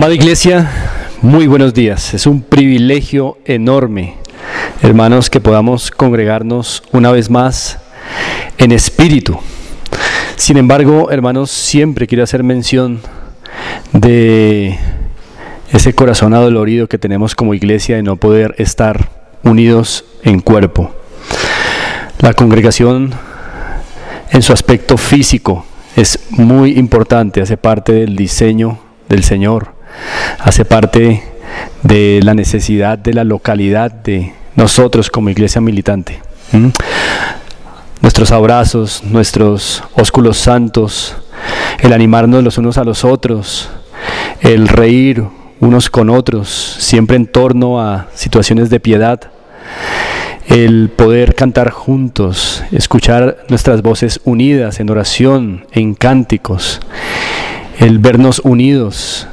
Amada Iglesia, muy buenos días. Es un privilegio enorme, hermanos, que podamos congregarnos una vez más en espíritu. Sin embargo, hermanos, siempre quiero hacer mención de ese corazón adolorido que tenemos como iglesia de no poder estar unidos en cuerpo. La congregación en su aspecto físico es muy importante, hace parte del diseño del Señor, hace parte de la necesidad de la localidad de nosotros como iglesia militante. Nuestros abrazos, nuestros ósculos santos, el animarnos los unos a los otros, el reír unos con otros, siempre en torno a situaciones de piedad, el poder cantar juntos, escuchar nuestras voces unidas en oración, en cánticos, el vernos unidos,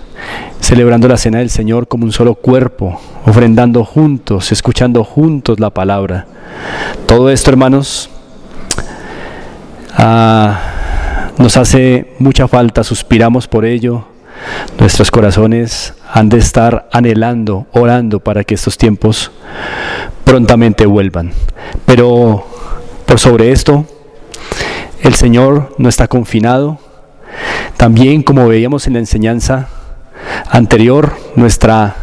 celebrando la cena del Señor como un solo cuerpo, ofrendando juntos, escuchando juntos la palabra. Todo esto, hermanos, nos hace mucha falta, suspiramos por ello. Nuestros corazones han de estar anhelando, orando para que estos tiempos prontamente vuelvan. Pero por sobre esto, el Señor no está confinado. También, como veíamos en la enseñanza anterior, nuestra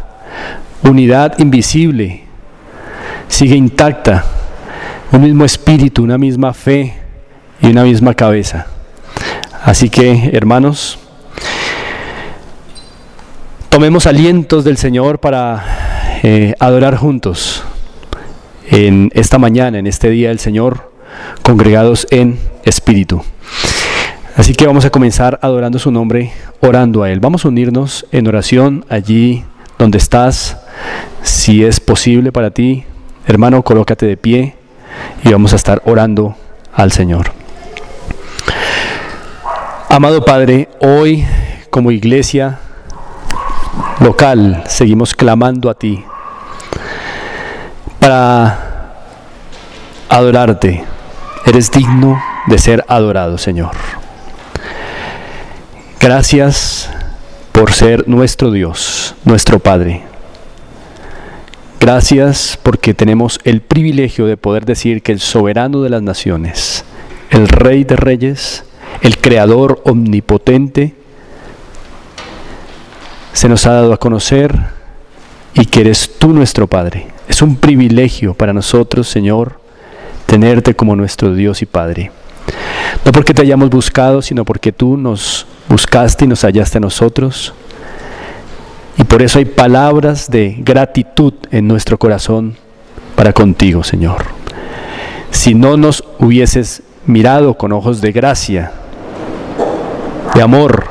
unidad invisible sigue intacta, un mismo espíritu, una misma fe y una misma cabeza. Así que, hermanos, tomemos alientos del Señor para adorar juntos en esta mañana, en este día del Señor, congregados en espíritu. Así que vamos a comenzar adorando su nombre, orando a Él. Vamos a unirnos en oración allí donde estás. Si es posible para ti, hermano, colócate de pie y vamos a estar orando al Señor. Amado Padre, hoy como iglesia local seguimos clamando a ti para adorarte. Eres digno de ser adorado, Señor. Gracias por ser nuestro Dios, nuestro Padre. Gracias porque tenemos el privilegio de poder decir que el soberano de las naciones, el Rey de Reyes, el Creador omnipotente, se nos ha dado a conocer y que eres tú nuestro Padre. Es un privilegio para nosotros, Señor, tenerte como nuestro Dios y Padre. No porque te hayamos buscado, sino porque tú nos buscaste y nos hallaste a nosotros. Y por eso hay palabras de gratitud en nuestro corazón para contigo, Señor. Si no nos hubieses mirado con ojos de gracia, de amor,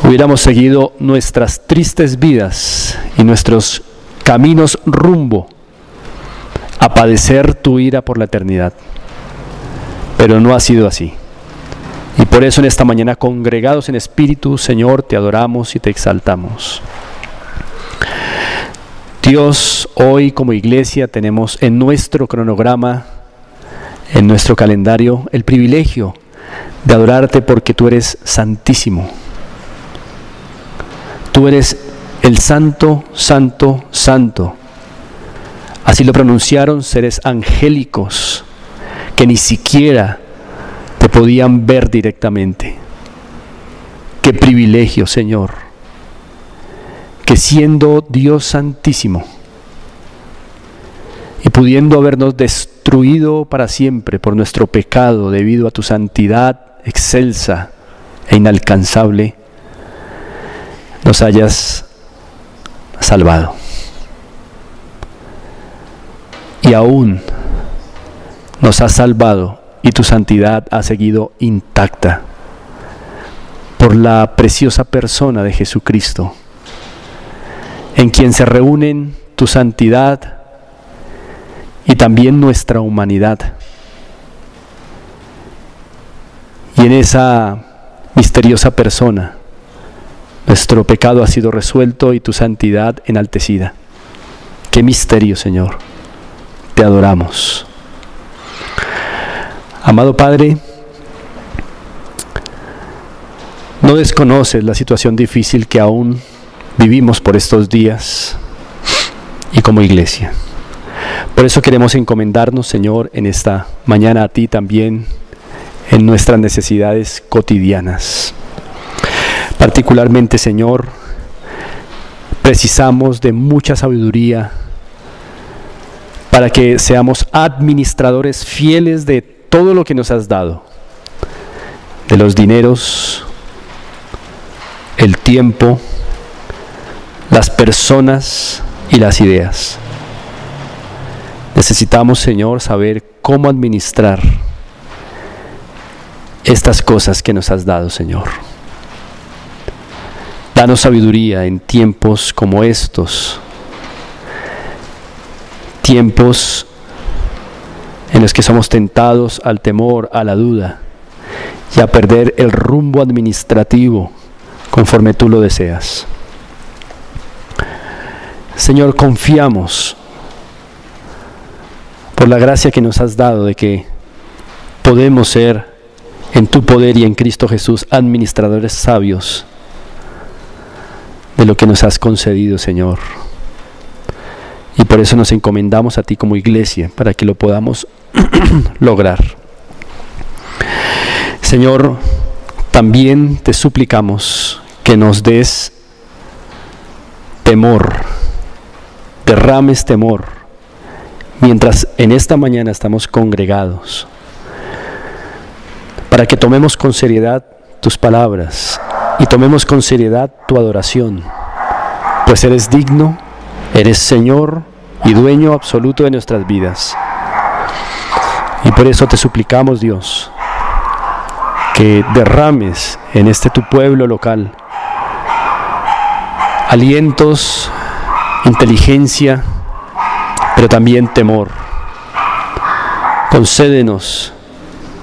hubiéramos seguido nuestras tristes vidas y nuestros caminos rumbo a padecer tu ira por la eternidad. Pero no ha sido así. Y por eso en esta mañana, congregados en espíritu, Señor, te adoramos y te exaltamos. Dios, hoy como iglesia tenemos en nuestro cronograma, en nuestro calendario, el privilegio de adorarte porque tú eres santísimo. Tú eres el santo, santo, santo. Así lo pronunciaron seres angélicos que ni siquiera te podían ver directamente. Qué privilegio, Señor, que siendo Dios santísimo y pudiendo habernos destruido para siempre por nuestro pecado debido a tu santidad excelsa e inalcanzable, nos hayas salvado. Y aún nos has salvado y tu santidad ha seguido intacta por la preciosa persona de Jesucristo, en quien se reúnen tu santidad y también nuestra humanidad. Y en esa misteriosa persona, nuestro pecado ha sido resuelto y tu santidad enaltecida. ¡Qué misterio, Señor! Te adoramos. Amado Padre, No desconoces la situación difícil que aún vivimos por estos días y como iglesia. Por eso queremos encomendarnos, Señor, en esta mañana a ti también, en nuestras necesidades cotidianas. Particularmente, Señor, precisamos de mucha sabiduría para que seamos administradores fieles de todo lo que nos has dado, de los dineros, el tiempo, las personas y las ideas. Necesitamos, Señor, saber cómo administrar estas cosas que nos has dado, Señor. Danos sabiduría en tiempos como estos, tiempos en los que somos tentados al temor, a la duda y a perder el rumbo administrativo conforme tú lo deseas. Señor, confiamos por la gracia que nos has dado de que podemos ser en tu poder y en Cristo Jesús administradores sabios de lo que nos has concedido, Señor. Y por eso nos encomendamos a ti como iglesia, para que lo podamos lograr. Señor, también te suplicamos que nos des temor, derrames temor, mientras en esta mañana estamos congregados, para que tomemos con seriedad tus palabras y tomemos con seriedad tu adoración, pues eres digno, eres Señor y dueño absoluto de nuestras vidas. Y por eso te suplicamos, Dios, que derrames en este tu pueblo local alientos, inteligencia, pero también temor. Concédenos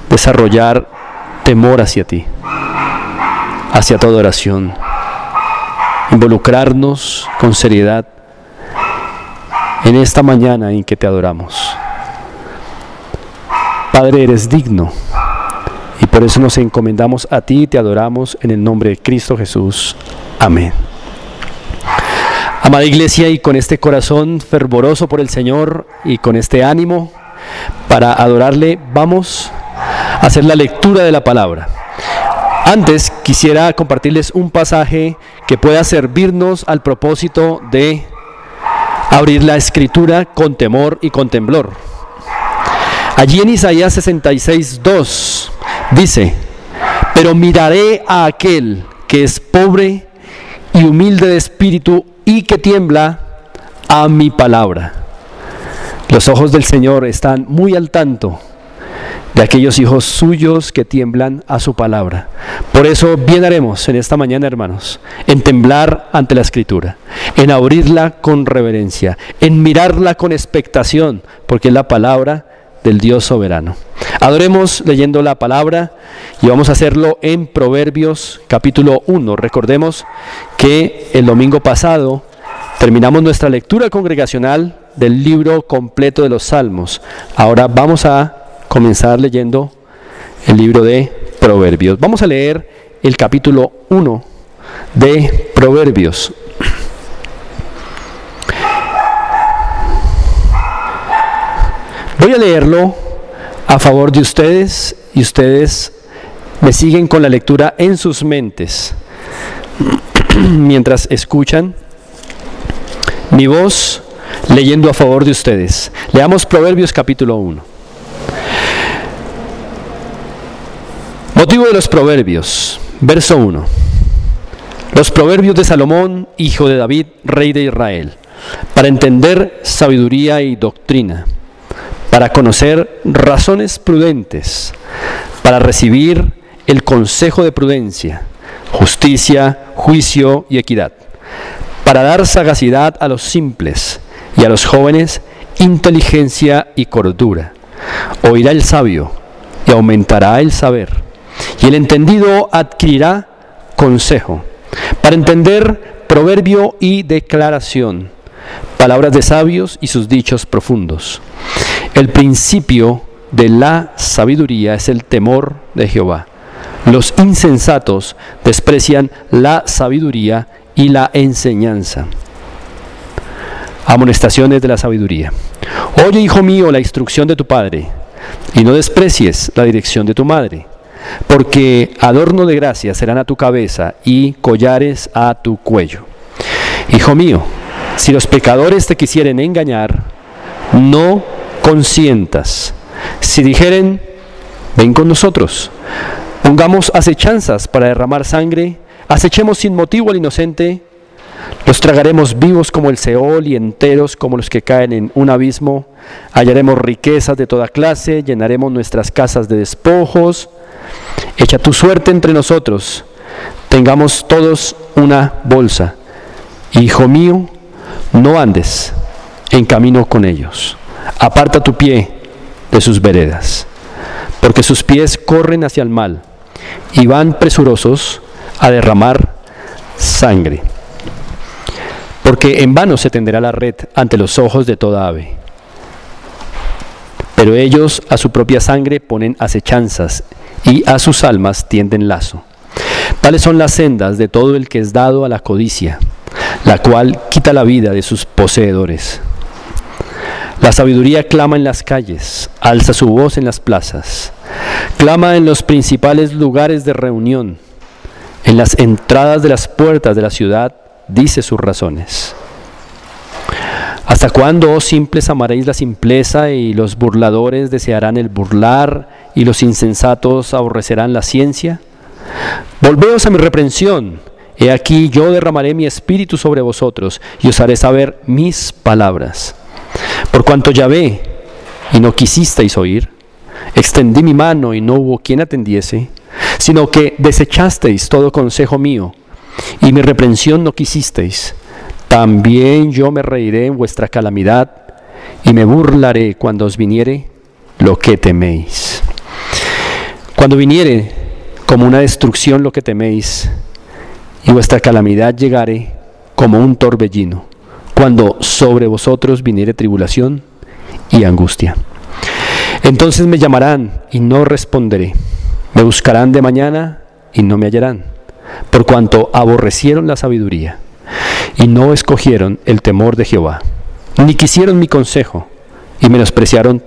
desarrollar temor hacia ti, hacia toda oración, involucrarnos con seriedad en esta mañana en que te adoramos. Padre, eres digno, y por eso nos encomendamos a ti y te adoramos en el nombre de Cristo Jesús. Amén. Amada iglesia, y con este corazón fervoroso por el Señor y con este ánimo para adorarle, vamos a hacer la lectura de la palabra. Antes quisiera compartirles un pasaje que pueda servirnos al propósito de abrir la escritura con temor y con temblor. Allí en Isaías 66:2 dice: pero miraré a aquel que es pobre y humilde de espíritu y que tiembla a mi palabra. Los ojos del Señor están muy al tanto de aquellos hijos suyos que tiemblan a su palabra. Por eso bien haremos en esta mañana, hermanos, en temblar ante la Escritura, en abrirla con reverencia, en mirarla con expectación, porque es la palabra del Dios soberano. Adoremos leyendo la palabra, y vamos a hacerlo en Proverbios capítulo 1. Recordemos que el domingo pasado terminamos nuestra lectura congregacional del libro completo de los Salmos. Ahora vamos a comenzar leyendo el libro de Proverbios. Vamos a leer el capítulo 1 de Proverbios. Voy a leerlo a favor de ustedes, y ustedes me siguen con la lectura en sus mentes mientras escuchan mi voz leyendo a favor de ustedes. Leamos Proverbios capítulo 1. Motivo de los Proverbios, verso 1. Los Proverbios de Salomón, hijo de David, rey de Israel, para entender sabiduría y doctrina, para conocer razones prudentes, para recibir el consejo de prudencia, justicia, juicio y equidad, para dar sagacidad a los simples y a los jóvenes inteligencia y cordura. Oirá el sabio y aumentará el saber, y el entendido adquirirá consejo, para entender proverbio y declaración, palabras de sabios y sus dichos profundos. El principio de la sabiduría es el temor de Jehová, Los insensatos desprecian la sabiduría y la enseñanza. Amonestaciones de la sabiduría. Oye, hijo mío, la instrucción de tu padre, y no desprecies la dirección de tu madre, porque adorno de gracia serán a tu cabeza y collares a tu cuello. Hijo mío, si los pecadores te quisieren engañar, no consientas. Si dijeren, ven con nosotros, pongamos acechanzas para derramar sangre, acechemos sin motivo al inocente, los tragaremos vivos como el Seol y enteros como los que caen en un abismo, hallaremos riquezas de toda clase, llenaremos nuestras casas de despojos, echa tu suerte entre nosotros, tengamos todos una bolsa. Hijo mío, no andes en camino con ellos, aparta tu pie de sus veredas, porque sus pies corren hacia el mal y van presurosos a derramar sangre. Porque en vano se tenderá la red ante los ojos de toda ave. Pero ellos a su propia sangre ponen acechanzas y a sus almas tienden lazo. Tales son las sendas de todo el que es dado a la codicia, la cual quita la vida de sus poseedores. La sabiduría clama en las calles, alza su voz en las plazas, clama en los principales lugares de reunión, en las entradas de las puertas de la ciudad, dice sus razones. ¿Hasta cuándo, oh simples, amaréis la simpleza y los burladores desearán el burlar y los insensatos aborrecerán la ciencia? Volveos a mi reprensión. He aquí yo derramaré mi espíritu sobre vosotros y os haré saber mis palabras. Por cuanto Yahvé y no quisisteis oír, extendí mi mano y no hubo quien atendiese, sino que desechasteis todo consejo mío y mi reprensión no quisisteis. También yo me reiré en vuestra calamidad y me burlaré cuando os viniere lo que teméis. Cuando viniere como una destrucción lo que teméis y vuestra calamidad llegare como un torbellino, cuando sobre vosotros viniere tribulación y angustia. Entonces me llamarán y no responderé, me buscarán de mañana y no me hallarán, por cuanto aborrecieron la sabiduría y no escogieron el temor de Jehová, ni quisieron mi consejo y menospreciaron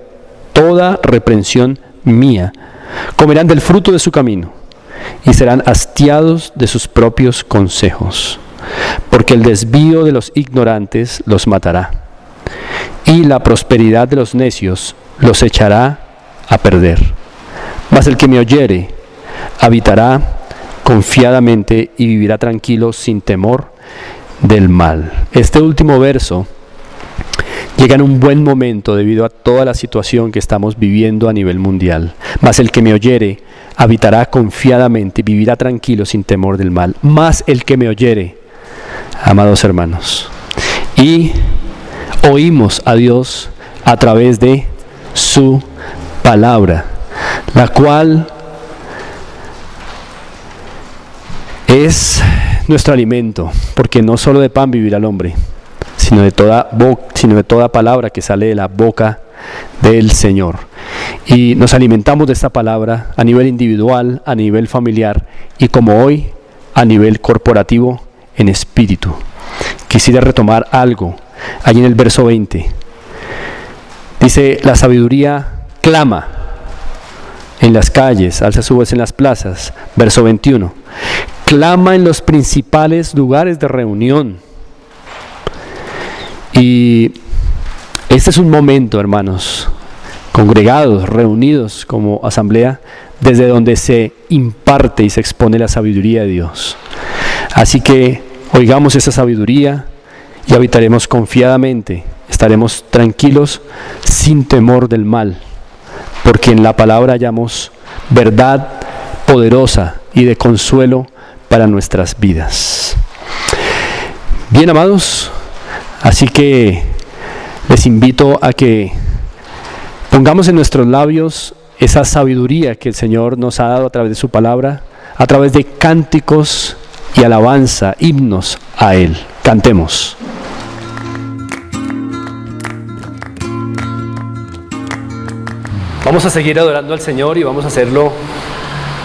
toda reprensión mía. Comerán del fruto de su camino y serán hastiados de sus propios consejos, porque el desvío de los ignorantes los matará y la prosperidad de los necios los echará a perder. Mas el que me oyere habitará confiadamente y vivirá tranquilo sin temor del mal. Este último verso llega en un buen momento debido a toda la situación que estamos viviendo a nivel mundial. Mas el que me oyere habitará confiadamente y vivirá tranquilo sin temor del mal. Mas el que me oyere, amados hermanos, y oímos a Dios a través de su palabra, la cual es nuestro alimento, porque no solo de pan vivirá el hombre, sino de toda palabra que sale de la boca del Señor. Y nos alimentamos de esta palabra a nivel individual, a nivel familiar y como hoy a nivel corporativo en espíritu. Quisiera retomar algo allí en el verso 20. Dice, la sabiduría clama en las calles, alza su voz en las plazas. Verso 21. Clama en los principales lugares de reunión. Y este es un momento, hermanos, congregados, reunidos como asamblea, desde donde se imparte y se expone la sabiduría de Dios. Así que oigamos esa sabiduría y habitaremos confiadamente, estaremos tranquilos sin temor del mal, porque en la palabra hallamos verdad poderosa y de consuelo para nuestras vidas. Bien, amados, así que les invito a que pongamos en nuestros labios esa sabiduría que el Señor nos ha dado a través de su palabra, a través de cánticos y alabanza, himnos a Él. Cantemos. Vamos a seguir adorando al Señor y vamos a hacerlo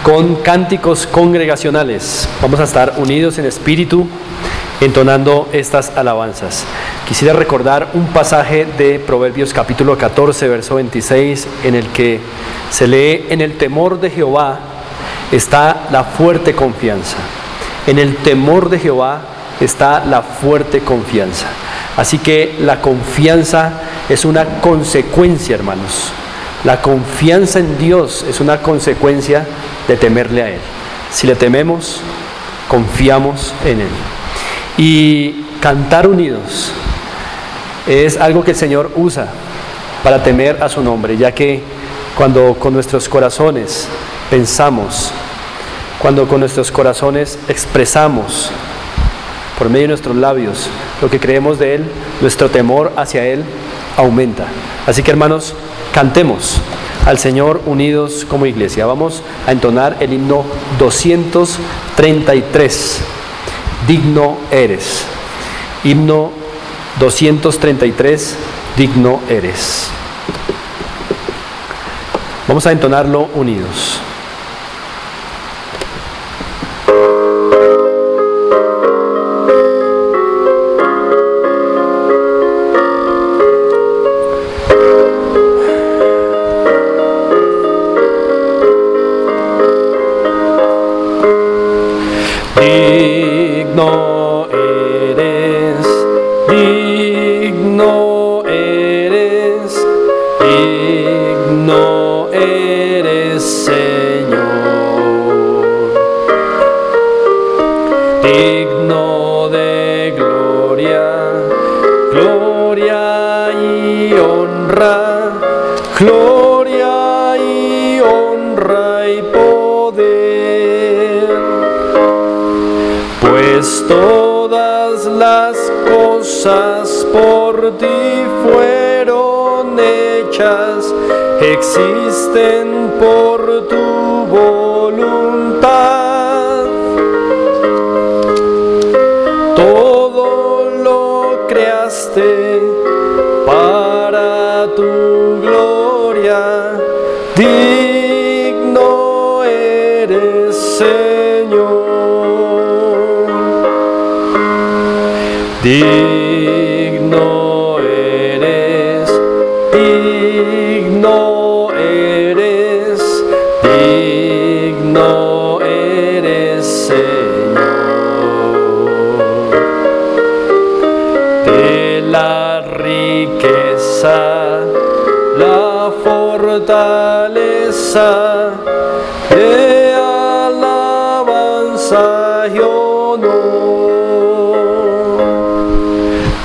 con cánticos congregacionales. Vamos a estar unidos en espíritu entonando estas alabanzas. Quisiera recordar un pasaje de Proverbios capítulo 14, verso 26, en el que se lee: en el temor de Jehová está la fuerte confianza. En el temor de Jehová está la fuerte confianza. Así que la confianza es una consecuencia, hermanos. La confianza en Dios es una consecuencia de temerle a Él. Si le tememos, confiamos en Él. Y cantar unidos es algo que el Señor usa para temer a su nombre, ya que cuando con nuestros corazones pensamos, cuando con nuestros corazones expresamos por medio de nuestros labios lo que creemos de Él, nuestro temor hacia Él aumenta. Así que, hermanos, cantemos al Señor unidos como iglesia. Vamos a entonar el himno 233. Digno eres. Himno 233. Digno eres. Vamos a entonarlo unidos. Digno eres, digno eres, digno eres, Señor. Digno de gloria, gloria y honra, gloria y honra y poder. Pues todas las cosas por ti fueron hechas, existen por tu voluntad. Todo lo creaste para tu gloria. Digno eres, Señor. Digno eres, digno eres, digno eres, Señor. De la riqueza, la fortaleza, de alabanza y honor.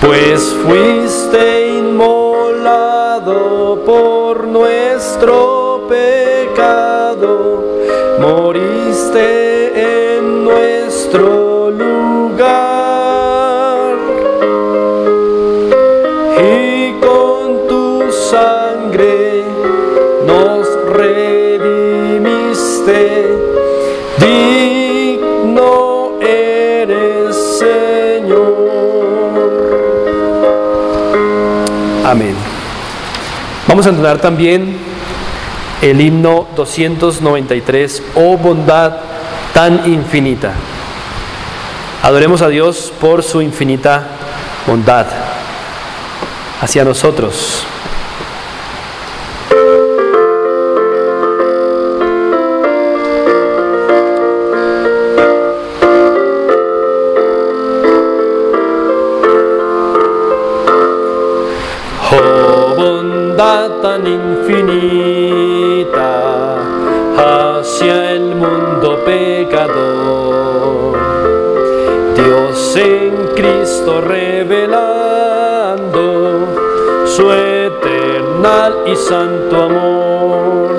Pues fuiste inmolado por nuestro pecado, moriste en nuestro lugar, y con tu sangre nos redimiste. Digno eres, Señor. Amén. Vamos a entonar también el himno 293, oh bondad tan infinita. Adoremos a Dios por su infinita bondad hacia nosotros. Tan infinita hacia el mundo pecador, Dios en Cristo revelando su eternal y santo amor.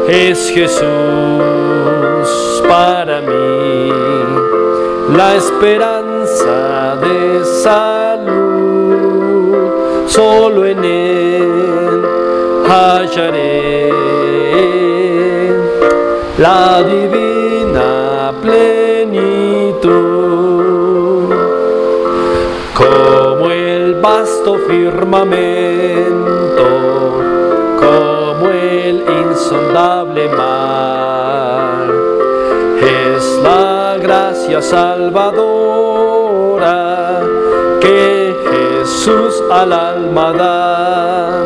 Es Jesús para mí la esperanza de salud, solo en Él hallaré la divina plenitud. Como el vasto firmamento, como el insondable mar, salvadora que Jesús al alma da.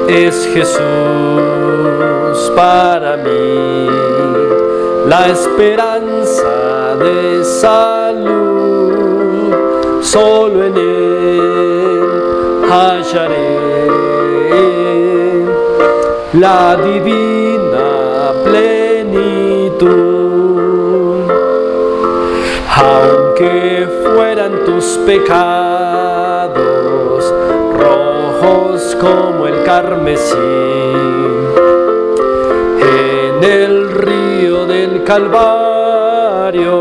Es Jesús para mí la esperanza de salud, solo en Él hallaré la divina plenitud. Aunque fueran tus pecados rojos como el carmesí, en el río del Calvario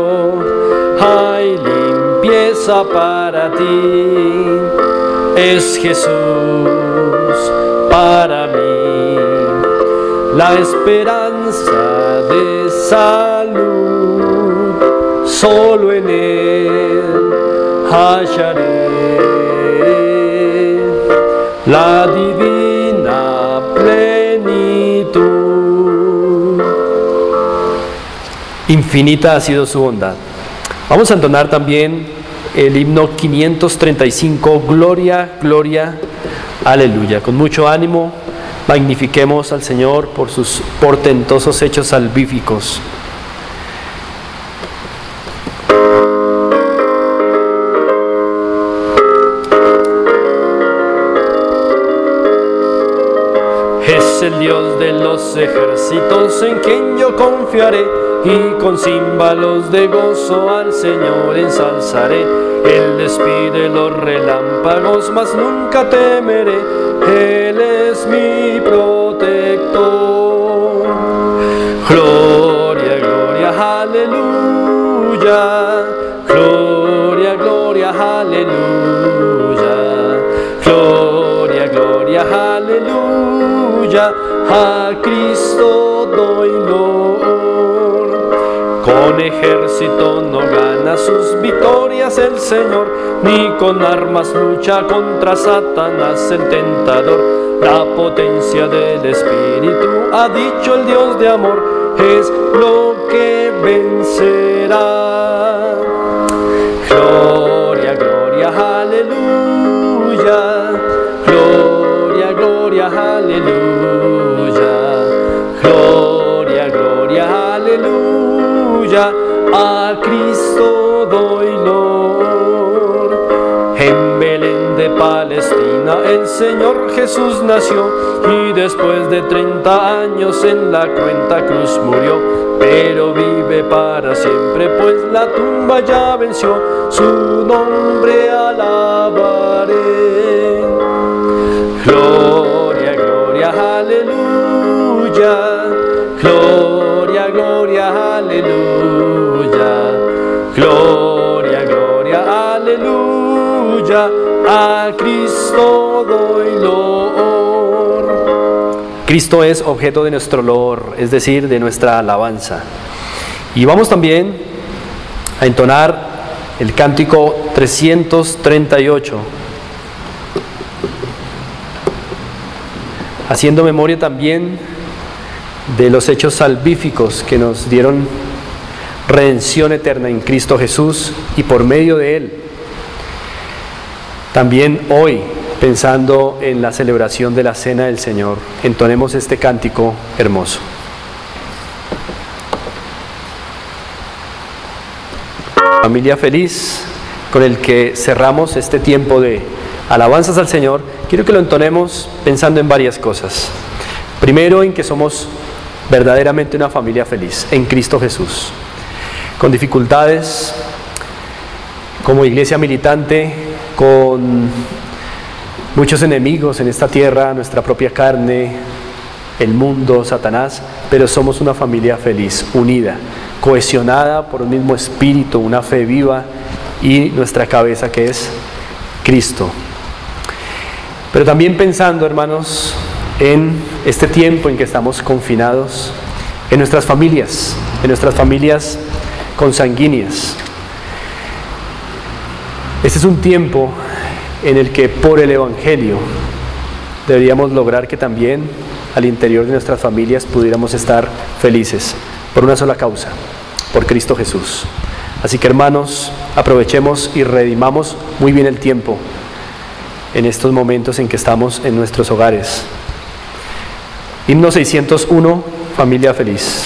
hay limpieza para ti. Es Jesús para mí la esperanza de salud, solo en Él hallaré la divina plenitud. Infinita ha sido su bondad. Vamos a entonar también el himno 535, Gloria, Gloria, Aleluya. Con mucho ánimo, magnifiquemos al Señor por sus portentosos hechos salvíficos. Es el Dios de los ejércitos en quien yo confiaré, y con címbalos de gozo al Señor ensalzaré. Él despide los relámpagos, mas nunca temeré. Él es mi protector. Gloria, gloria, aleluya. Gloria, gloria, aleluya. Gloria, gloria, aleluya. A Cristo doy loor. Con ejército no gana sus victorias el Señor, ni con armas lucha contra Satanás el tentador. La potencia del Espíritu, ha dicho el Dios de amor, es lo que vencerá. Gloria, gloria, aleluya. Gloria, gloria, aleluya. Gloria, gloria, aleluya. A Cristo doy loor. En Belén de Palestina el Señor Jesús nació, y después de 30 años en la cruenta cruz murió. Pero vive para siempre, pues la tumba ya venció. Su nombre alabaré. Gloria, gloria, aleluya. Gloria, gloria, aleluya. Gloria, gloria, aleluya. A Cristo doy loor. Cristo es objeto de nuestro loor, es decir, de nuestra alabanza. Y vamos también a entonar el cántico 338, haciendo memoria también de los hechos salvíficos que nos dieron redención eterna en Cristo Jesús, y por medio de Él también hoy, pensando en la celebración de la Cena del Señor, entonemos este cántico hermoso. Familia feliz, con el que cerramos este tiempo de alabanzas al Señor, quiero que lo entonemos pensando en varias cosas. Primero, en que somos verdaderamente una familia feliz en Cristo Jesús, con dificultades, como iglesia militante, con muchos enemigos en esta tierra, nuestra propia carne, el mundo, Satanás, pero somos una familia feliz, unida, cohesionada por un mismo espíritu, una fe viva y nuestra cabeza que es Cristo. Pero también pensando, hermanos, en este tiempo en que estamos confinados, en nuestras familias consanguíneas. Este es un tiempo en el que por el Evangelio deberíamos lograr que también al interior de nuestras familias pudiéramos estar felices por una sola causa, por Cristo Jesús. Así que, hermanos, aprovechemos y redimamos muy bien el tiempo en estos momentos en que estamos en nuestros hogares. Himno 601, Familia Feliz.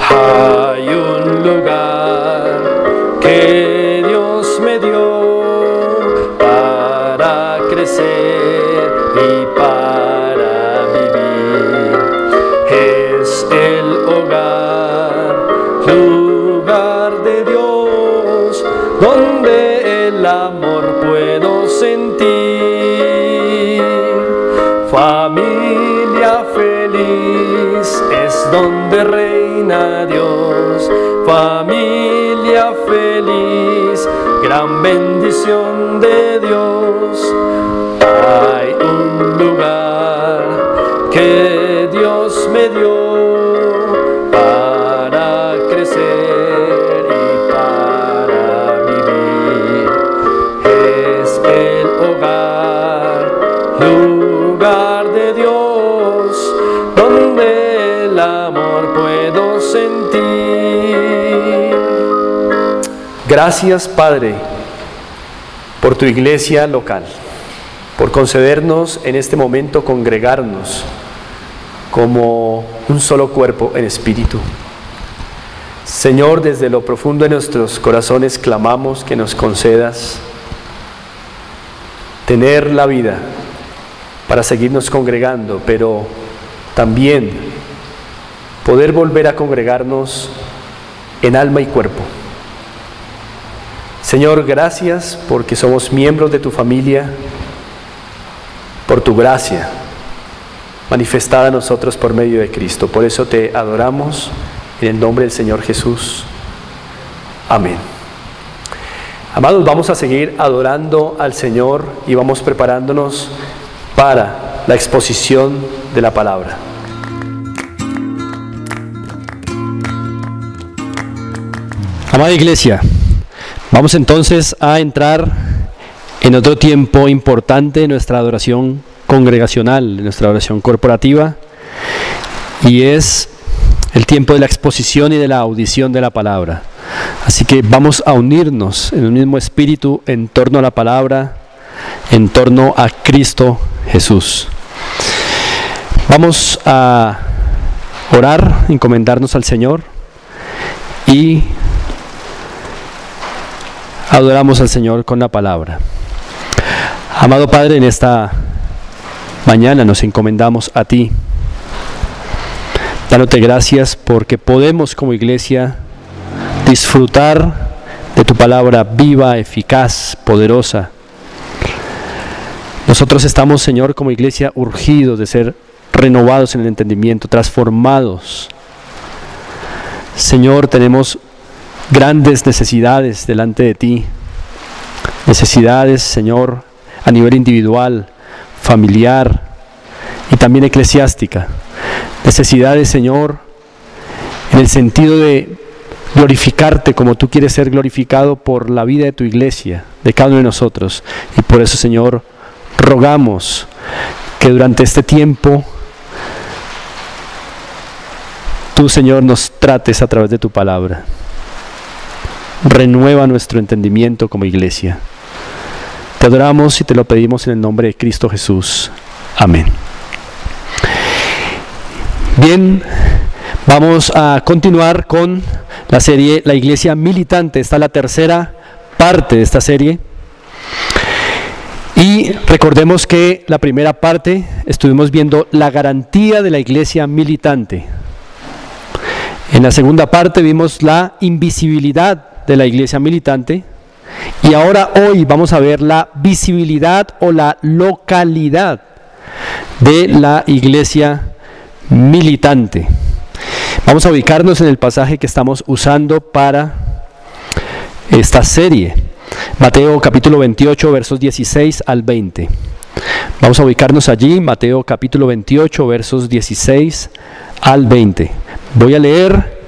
Hay un lugar que Dios me dio para crecer y para vivir. Es el hogar, lugar de Dios, donde el amor puedo sentir. Familia feliz es donde reina Dios. Familia feliz, gran bendición de Dios. Hay un lugar que Dios me dio para crecer y para vivir. Es el hogar, lugar de Dios, donde el amor puedo sentir. Gracias, Padre, por tu iglesia local, por concedernos en este momento congregarnos como un solo cuerpo en espíritu. Señor, desde lo profundo de nuestros corazones clamamos que nos concedas tener la vida para seguirnos congregando, pero también poder volver a congregarnos en alma y cuerpo. Señor, gracias porque somos miembros de tu familia, por tu gracia manifestada a nosotros por medio de Cristo. Por eso te adoramos en el nombre del Señor Jesús. Amén. Amados, vamos a seguir adorando al Señor y vamos preparándonos para la exposición de la palabra. Amada iglesia, vamos entonces a entrar en otro tiempo importante de nuestra adoración congregacional, de nuestra adoración corporativa, y es el tiempo de la exposición y de la audición de la palabra. Así que vamos a unirnos en un mismo espíritu en torno a la palabra, en torno a Cristo Jesús. Vamos a orar, encomendarnos al Señor y adoramos al Señor con la palabra. Amado Padre, en esta mañana nos encomendamos a ti, dándote gracias porque podemos como iglesia disfrutar de tu palabra viva, eficaz, poderosa. Nosotros estamos, Señor, como iglesia urgidos de ser renovados en el entendimiento, transformados. Señor, tenemos grandes necesidades delante de ti, necesidades, Señor, a nivel individual, familiar y también eclesiástica. Necesidades, Señor, en el sentido de glorificarte como tú quieres ser glorificado por la vida de tu iglesia, de cada uno de nosotros. Y por eso, Señor, rogamos que durante este tiempo tú, Señor, nos trates a través de tu palabra. Renueva nuestro entendimiento como iglesia. Te adoramos y te lo pedimos en el nombre de Cristo Jesús. Amén. Bien, vamos a continuar con la serie La Iglesia Militante. Esta es la tercera parte de esta serie. Y recordemos que la primera parte estuvimos viendo la garantía de la iglesia militante. En la segunda parte vimos la invisibilidad de la iglesia militante. Y ahora hoy vamos a ver la visibilidad o la localidad de la iglesia militante. Vamos a ubicarnos en el pasaje que estamos usando para esta serie. Mateo capítulo 28 versos 16 al 20. Vamos a ubicarnos allí, Mateo capítulo 28 versos 16 al 20. Voy a leer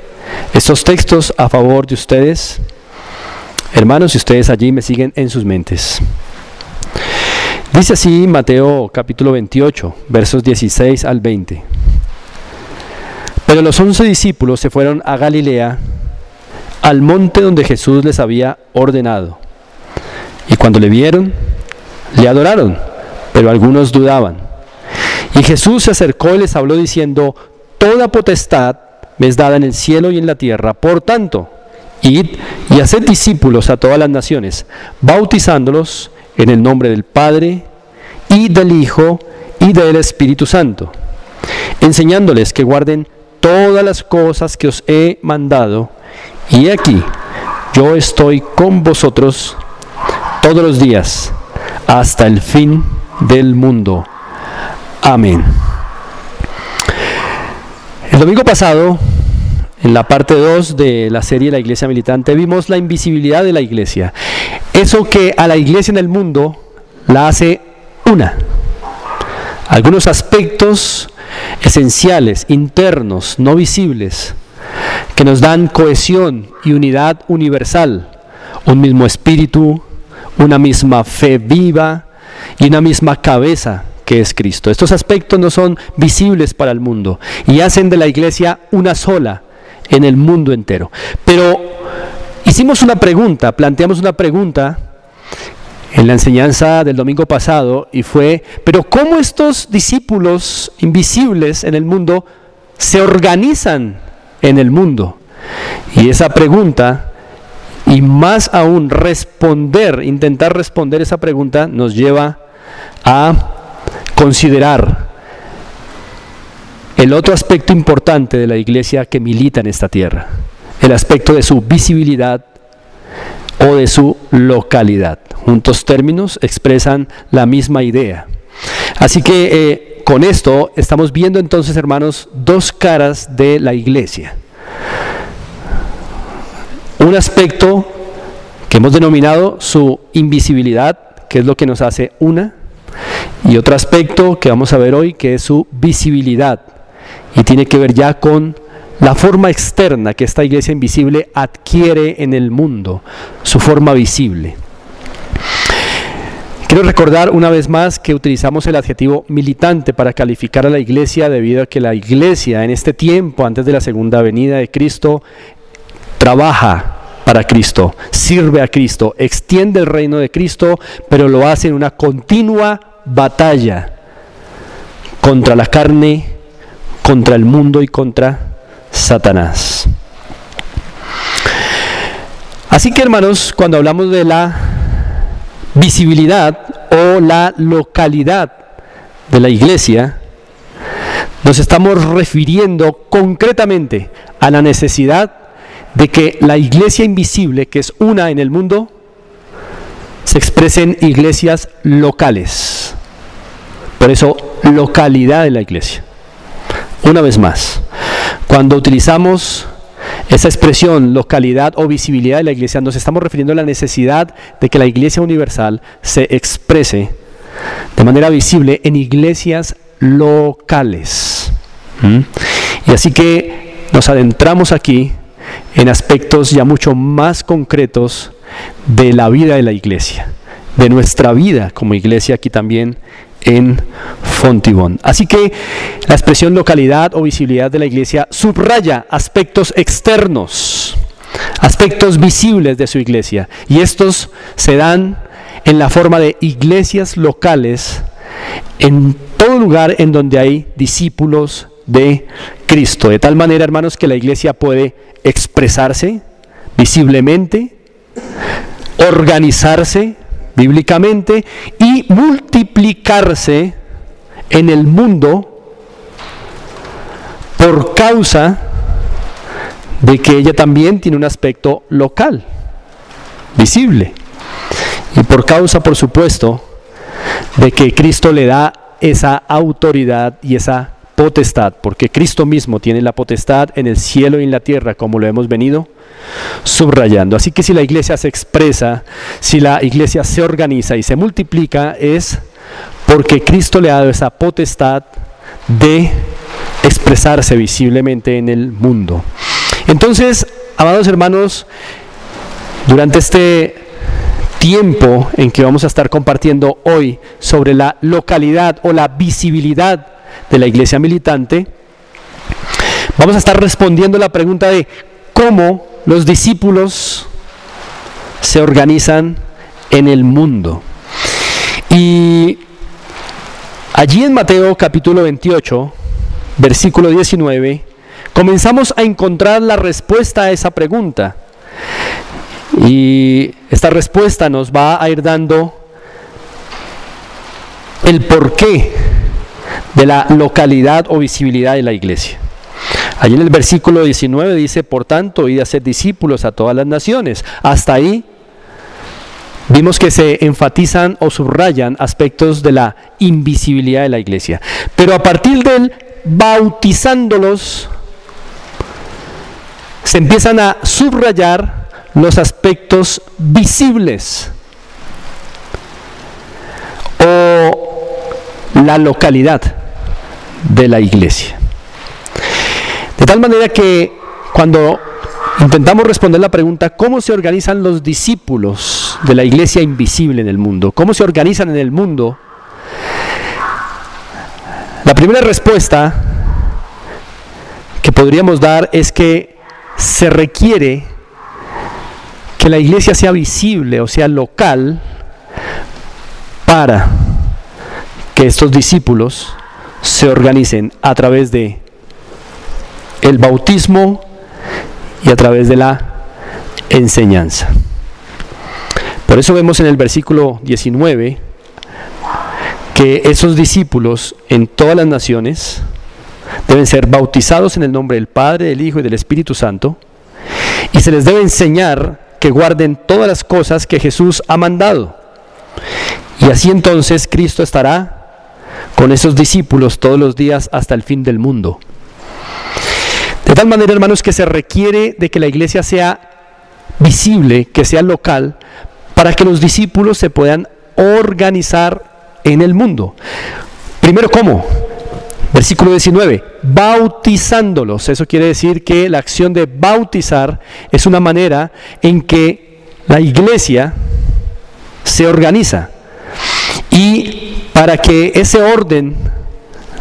estos textos a favor de ustedes. Hermanos, si ustedes allí me siguen en sus mentes. Dice así Mateo capítulo 28, versos 16 al 20. Pero los 11 discípulos se fueron a Galilea, al monte donde Jesús les había ordenado. Y cuando le vieron, le adoraron, pero algunos dudaban. Y Jesús se acercó y les habló diciendo: toda potestad me es dada en el cielo y en la tierra. Por tanto, id y haced discípulos a todas las naciones, bautizándolos en el nombre del Padre, y del Hijo, y del Espíritu Santo, enseñándoles que guarden todas las cosas que os he mandado. Y aquí, yo estoy con vosotros todos los días, hasta el fin del mundo. Amén. El domingo pasado, en la parte 2 de la serie La Iglesia Militante, vimos la invisibilidad de la Iglesia. Eso que a la Iglesia en el mundo la hace una. Algunos aspectos esenciales, internos, no visibles, que nos dan cohesión y unidad universal, un mismo espíritu, una misma fe viva y una misma cabeza que es Cristo. Estos aspectos no son visibles para el mundo y hacen de la Iglesia una sola en el mundo entero. Pero hicimos una pregunta, planteamos una pregunta en la enseñanza del domingo pasado, y fue: pero ¿cómo estos discípulos invisibles en el mundo se organizan en el mundo? Y esa pregunta, y más aún intentar responder esa pregunta, nos lleva a considerar el otro aspecto importante de la Iglesia que milita en esta tierra, el aspecto de su visibilidad o de su localidad. Juntos términos expresan la misma idea. Así que con esto estamos viendo entonces, hermanos, dos caras de la Iglesia. Un aspecto que hemos denominado su invisibilidad, que es lo que nos hace una, y otro aspecto que vamos a ver hoy, que es su visibilidad, y tiene que ver ya con la forma externa que esta Iglesia invisible adquiere en el mundo, su forma visible. Quiero recordar una vez más que utilizamos el adjetivo militante para calificar a la Iglesia, debido a que la Iglesia en este tiempo, antes de la segunda venida de Cristo, trabaja para Cristo, sirve a Cristo, extiende el reino de Cristo, pero lo hace en una continua batalla contra la carne, contra el mundo y contra Satanás. Así que, hermanos, cuando hablamos de la visibilidad o la localidad de la Iglesia, nos estamos refiriendo concretamente a la necesidad de que la Iglesia invisible, que es una en el mundo, se exprese en iglesias locales. Por eso, localidad de la Iglesia. Una vez más, cuando utilizamos esa expresión localidad o visibilidad de la Iglesia, nos estamos refiriendo a la necesidad de que la Iglesia universal se exprese de manera visible en iglesias locales. Y así que nos adentramos aquí en aspectos ya mucho más concretos de la vida de la Iglesia, de nuestra vida como Iglesia aquí también en Fontibón. Así que la expresión localidad o visibilidad de la Iglesia subraya aspectos externos, aspectos visibles de su Iglesia, y estos se dan en la forma de iglesias locales en todo lugar en donde hay discípulos de Cristo, de tal manera, hermanos, que la Iglesia puede expresarse visiblemente, organizarse bíblicamente y multiplicarse en el mundo por causa de que ella también tiene un aspecto local, visible, y por causa, por supuesto, de que Cristo le da esa autoridad y esa potestad, porque Cristo mismo tiene la potestad en el cielo y en la tierra, como lo hemos venido subrayando. Así que si la Iglesia se expresa, si la Iglesia se organiza y se multiplica, es porque Cristo le ha dado esa potestad de expresarse visiblemente en el mundo. Entonces, amados hermanos, durante este tiempo en que vamos a estar compartiendo hoy sobre la localidad o la visibilidad de la iglesia militante, vamos a estar respondiendo la pregunta de cómo los discípulos se organizan en el mundo. Y allí en Mateo capítulo 28, versículo 19, comenzamos a encontrar la respuesta a esa pregunta. Y esta respuesta nos va a ir dando el porqué de la localidad o visibilidad de la iglesia. Allí en el versículo 19 dice: por tanto, id a ser discípulos a todas las naciones. Hasta ahí vimos que se enfatizan o subrayan aspectos de la invisibilidad de la iglesia. Pero a partir del bautizándolos, se empiezan a subrayar los aspectos visibles o la localidad de la iglesia. De tal manera que cuando intentamos responder la pregunta ¿cómo se organizan los discípulos de la iglesia invisible en el mundo? ¿Cómo se organizan en el mundo? La primera respuesta que podríamos dar es que se requiere que la iglesia sea visible o sea local para que estos discípulos se organicen a través de el bautismo y a través de la enseñanza. Por eso vemos en el versículo 19 que esos discípulos en todas las naciones deben ser bautizados en el nombre del Padre, del Hijo y del Espíritu Santo, y se les debe enseñar que guarden todas las cosas que Jesús ha mandado. Y así entonces Cristo estará con esos discípulos todos los días hasta el fin del mundo. De tal manera, hermanos, que se requiere de que la iglesia sea visible, que sea local, para que los discípulos se puedan organizar en el mundo. Primero, ¿cómo? Versículo 19, bautizándolos. Eso quiere decir que la acción de bautizar es una manera en que la iglesia se organiza. Y para que ese orden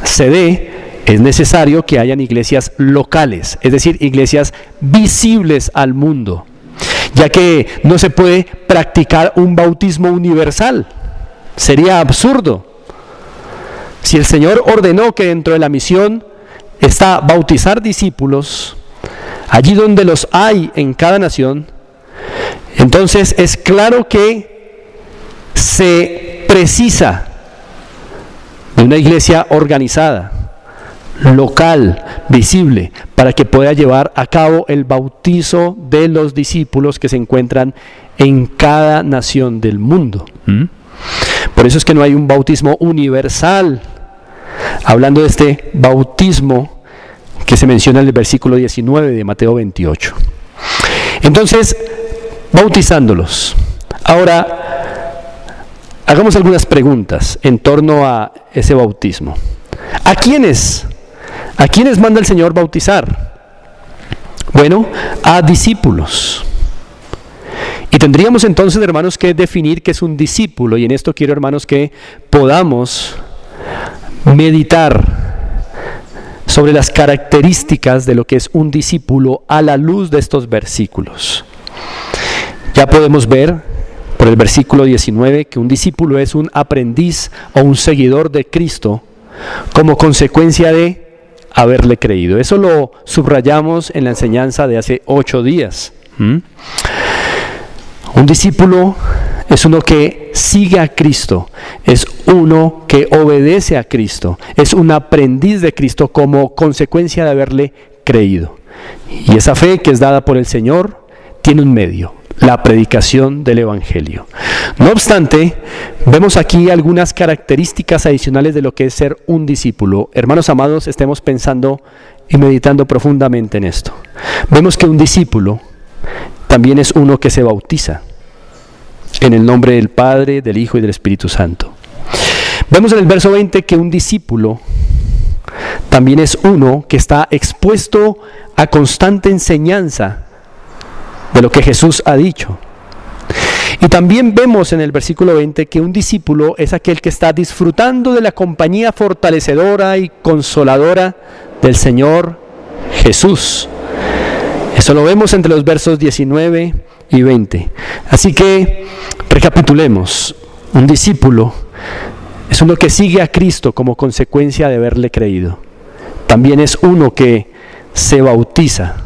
se dé, es necesario que hayan iglesias locales, es decir, iglesias visibles al mundo, ya que no se puede practicar un bautismo universal. Sería absurdo. Si el Señor ordenó que dentro de la misión está bautizar discípulos, allí donde los hay en cada nación, entonces es claro que se precisa de una iglesia organizada, local, visible, para que pueda llevar a cabo el bautizo de los discípulos que se encuentran en cada nación del mundo. Por eso es que no hay un bautismo universal, hablando de este bautismo que se menciona en el versículo 19 de Mateo 28. Entonces, bautizándolos. Ahora, hagamos algunas preguntas en torno a ese bautismo. ¿A quiénes manda el Señor bautizar? Bueno, a discípulos. Y tendríamos entonces, hermanos, que definir qué es un discípulo. Y en esto quiero, hermanos, que podamos meditar sobre las características de lo que es un discípulo a la luz de estos versículos. Ya podemos ver por el versículo 19 que un discípulo es un aprendiz o un seguidor de Cristo como consecuencia de haberle creído. Eso lo subrayamos en la enseñanza de hace 8 días. Un discípulo es uno que sigue a Cristo, es uno que obedece a Cristo, es un aprendiz de Cristo como consecuencia de haberle creído. Y esa fe que es dada por el Señor tiene un medio: la predicación del Evangelio. No obstante, vemos aquí algunas características adicionales de lo que es ser un discípulo. Hermanos amados, estemos pensando y meditando profundamente en esto. Vemos que un discípulo también es uno que se bautiza en el nombre del Padre, del Hijo y del Espíritu Santo. Vemos en el verso 20 que un discípulo también es uno que está expuesto a constante enseñanza de lo que Jesús ha dicho. Y también vemos en el versículo 20 que un discípulo es aquel que está disfrutando de la compañía fortalecedora y consoladora del Señor Jesús. Eso lo vemos entre los versos 19 y 20. Así que recapitulemos. Un discípulo es uno que sigue a Cristo como consecuencia de haberle creído. También es uno que se bautiza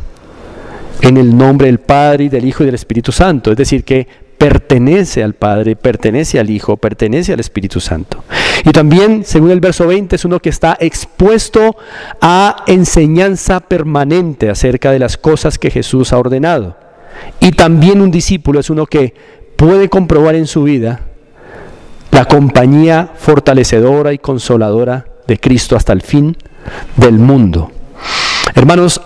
en el nombre del Padre y del Hijo y del Espíritu Santo, es decir, que pertenece al Padre, pertenece al Hijo, pertenece al Espíritu Santo. Y también, según el verso 20, es uno que está expuesto a enseñanza permanente acerca de las cosas que Jesús ha ordenado. Y también un discípulo es uno que puede comprobar en su vida la compañía fortalecedora y consoladora de Cristo hasta el fin del mundo. Hermanos,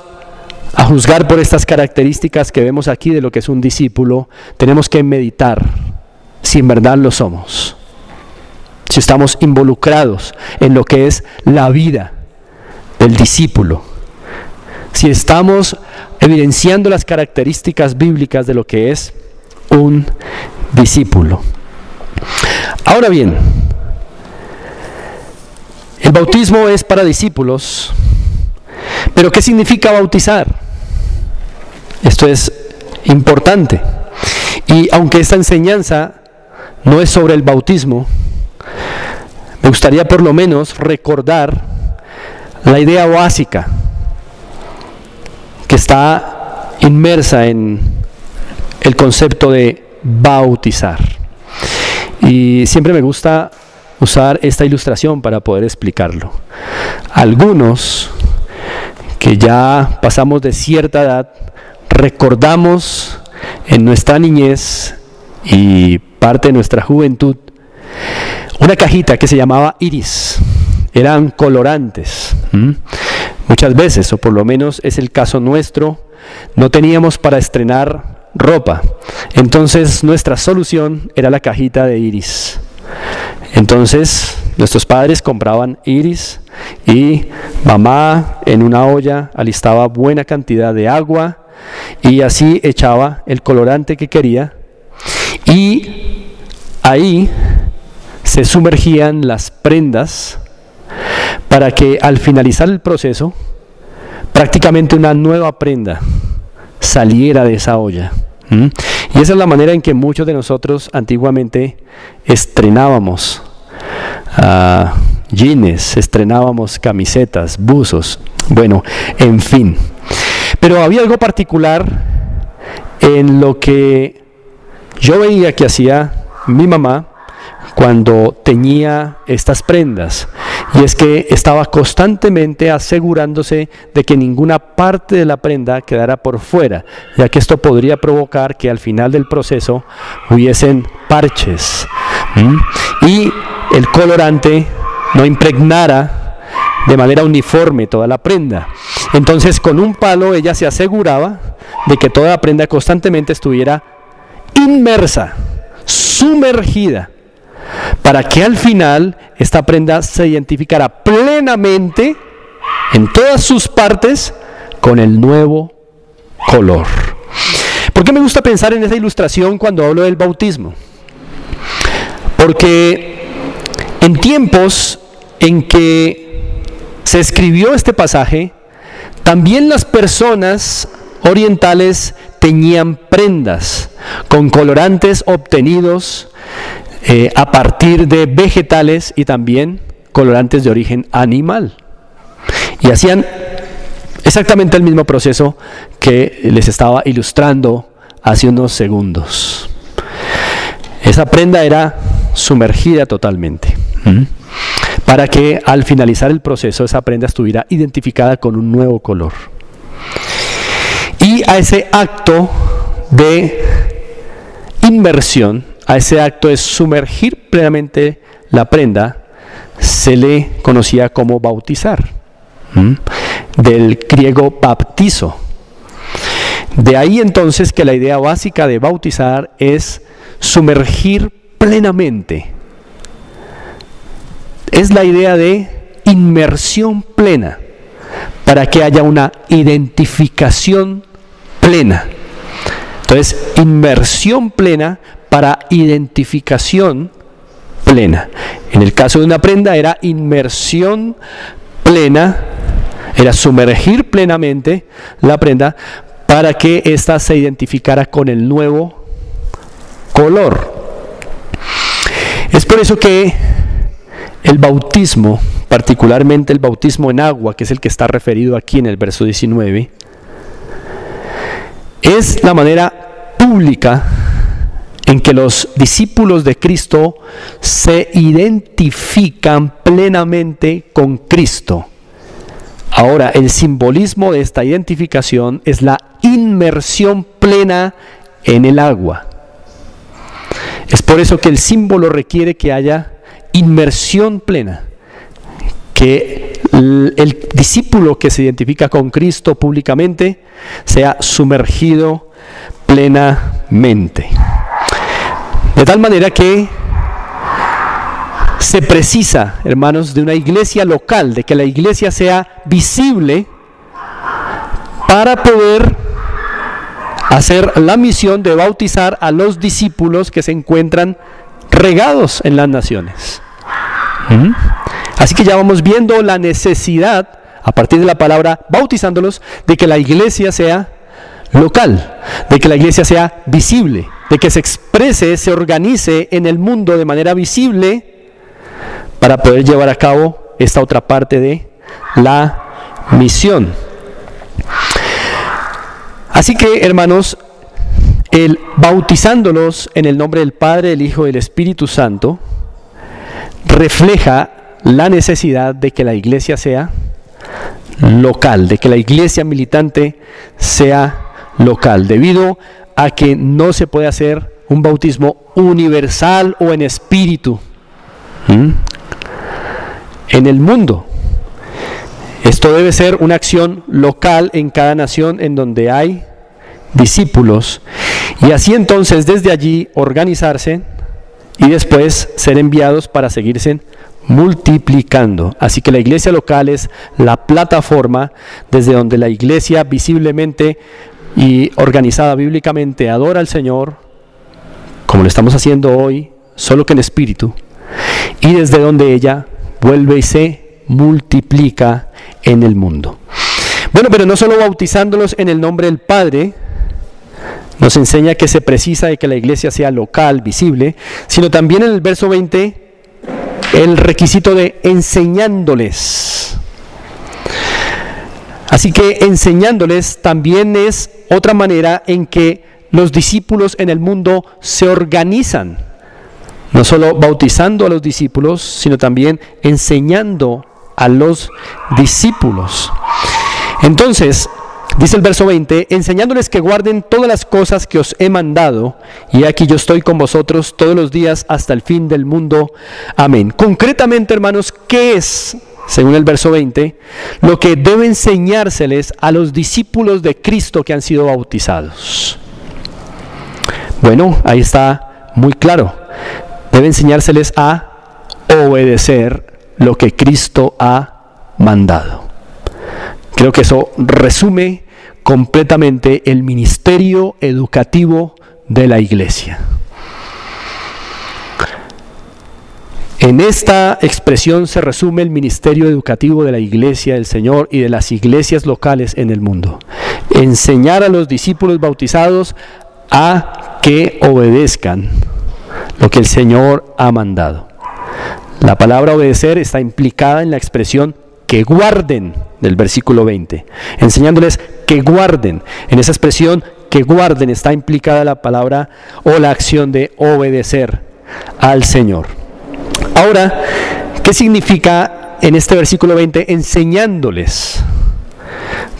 a juzgar por estas características que vemos aquí de lo que es un discípulo, tenemos que meditar si en verdad lo somos, si estamos involucrados en lo que es la vida del discípulo, si estamos evidenciando las características bíblicas de lo que es un discípulo. Ahora bien, el bautismo es para discípulos, pero ¿qué significa bautizar? Esto es importante. Y aunque esta enseñanza no es sobre el bautismo, me gustaría por lo menos recordar la idea básica que está inmersa en el concepto de bautizar. Y siempre me gusta usar esta ilustración para poder explicarlo. Algunos que ya pasamos de cierta edad, recordamos en nuestra niñez y parte de nuestra juventud una cajita que se llamaba Iris. Eran colorantes. Muchas veces, o por lo menos es el caso nuestro, no teníamos para estrenar ropa. Entonces nuestra solución era la cajita de Iris. Entonces nuestros padres compraban Iris y mamá en una olla alistaba buena cantidad de agua y así echaba el colorante que quería y ahí se sumergían las prendas para que al finalizar el proceso prácticamente una nueva prenda saliera de esa olla. Y esa es la manera en que muchos de nosotros antiguamente estrenábamos jeans, estrenábamos camisetas, buzos, bueno, en fin. Pero había algo particular en lo que yo veía que hacía mi mamá cuando teñía estas prendas, y es que estaba constantemente asegurándose de que ninguna parte de la prenda quedara por fuera, ya que esto podría provocar que al final del proceso hubiesen parches y el colorante no impregnara de manera uniforme toda la prenda. Entonces con un palo ella se aseguraba de que toda la prenda constantemente estuviera inmersa, sumergida, para que al final esta prenda se identificara plenamente en todas sus partes con el nuevo color. ¿Por qué me gusta pensar en esa ilustración cuando hablo del bautismo? Porque en tiempos en que se escribió este pasaje, también las personas orientales teñían prendas con colorantes obtenidos a partir de vegetales y también colorantes de origen animal. Y hacían exactamente el mismo proceso que les estaba ilustrando hace unos segundos. Esa prenda era sumergida totalmente, para que al finalizar el proceso esa prenda estuviera identificada con un nuevo color. Y a ese acto de inmersión, a ese acto de sumergir plenamente la prenda, se le conocía como bautizar, del griego baptizo. De ahí entonces que la idea básica de bautizar es sumergir plenamente. Es la idea de inmersión plena, para que haya una identificación plena. Entonces, inmersión plena para identificación plena. En el caso de una prenda era inmersión plena, era sumergir plenamente la prenda para que ésta se identificara con el nuevo color. Es por eso que el bautismo, particularmente el bautismo en agua, que es el que está referido aquí en el verso 19, es la manera pública en que los discípulos de Cristo se identifican plenamente con Cristo. Ahora, el simbolismo de esta identificación es la inmersión plena en el agua. Es por eso que el símbolo requiere que haya inmersión plena, que el discípulo que se identifica con Cristo públicamente sea sumergido plenamente. De tal manera que se precisa, hermanos, de una iglesia local, de que la iglesia sea visible para poder hacer la misión de bautizar a los discípulos que se encuentran regados en las naciones. Así que ya vamos viendo la necesidad, a partir de la palabra bautizándolos, de que la iglesia sea local, de que la iglesia sea visible, de que se exprese, se organice en el mundo de manera visible para poder llevar a cabo esta otra parte de la misión. Así que, hermanos, el bautizándolos en el nombre del Padre, del Hijo y del Espíritu Santo refleja la necesidad de que la iglesia sea local, de que la iglesia militante sea local, debido a que no se puede hacer un bautismo universal o en espíritu en el mundo. Esto debe ser una acción local en cada nación en donde hay discípulos, y así entonces desde allí organizarse y después ser enviados para seguirse multiplicando. Así que la iglesia local es la plataforma desde donde la iglesia visiblemente y organizada bíblicamente adora al Señor, como lo estamos haciendo hoy, solo que en espíritu, y desde donde ella vuelve y se multiplica en el mundo. Bueno, pero no solo bautizándolos en el nombre del Padre nos enseña que se precisa de que la iglesia sea local, visible, sino también en el verso 20 el requisito de enseñándoles. Así que enseñándoles también es otra manera en que los discípulos en el mundo se organizan, no solo bautizando a los discípulos, sino también enseñando a los discípulos. Entonces, dice el verso 20, enseñándoles que guarden todas las cosas que os he mandado, y aquí yo estoy con vosotros todos los días hasta el fin del mundo. Amén. Concretamente, hermanos, ¿qué es, según el verso 20, lo que debe enseñárseles a los discípulos de Cristo que han sido bautizados? Bueno, ahí está muy claro. Debe enseñárseles a obedecer lo que Cristo ha mandado. Creo que eso resume completamente el ministerio educativo de la iglesia. En esta expresión se resume el ministerio educativo de la iglesia del Señor y de las iglesias locales en el mundo. Enseñar a los discípulos bautizados a que obedezcan lo que el Señor ha mandado. La palabra obedecer está implicada en la expresión que guarden del versículo 20, enseñándoles que guarden. En esa expresión que guarden está implicada la palabra o la acción de obedecer al Señor. Ahora, ¿qué significa en este versículo 20 enseñándoles?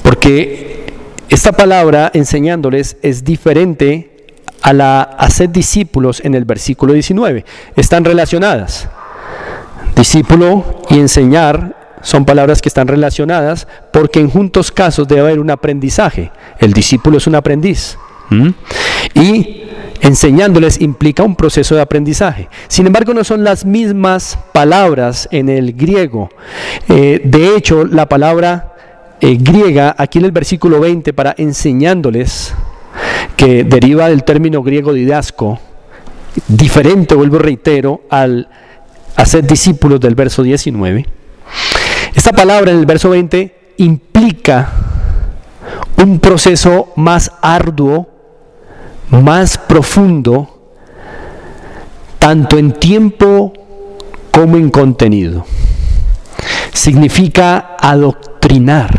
Porque esta palabra enseñándoles es diferente a la hacer discípulos en el versículo 19. Están relacionadas. Discípulo y enseñar son palabras que están relacionadas porque en juntos casos debe haber un aprendizaje. El discípulo es un aprendiz. Y enseñándoles implica un proceso de aprendizaje. Sin embargo, no son las mismas palabras en el griego. De hecho, la palabra griega aquí en el versículo 20 para enseñándoles, que deriva del término griego didasco, diferente, vuelvo y reitero, al hacer discípulos del verso 19. Esta palabra en el verso 20 implica un proceso más arduo, más profundo, tanto en tiempo como en contenido. Significa adoctrinar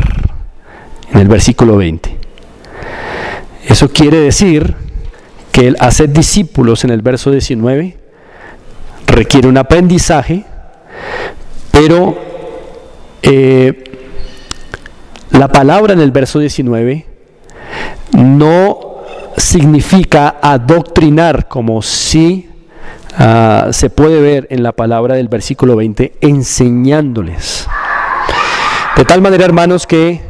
en el versículo 20. Eso quiere decir que el hacer discípulos en el verso 19 requiere un aprendizaje, pero la palabra en el verso 19 no significa adoctrinar como si se puede ver en la palabra del versículo 20, enseñándoles. De tal manera, hermanos, que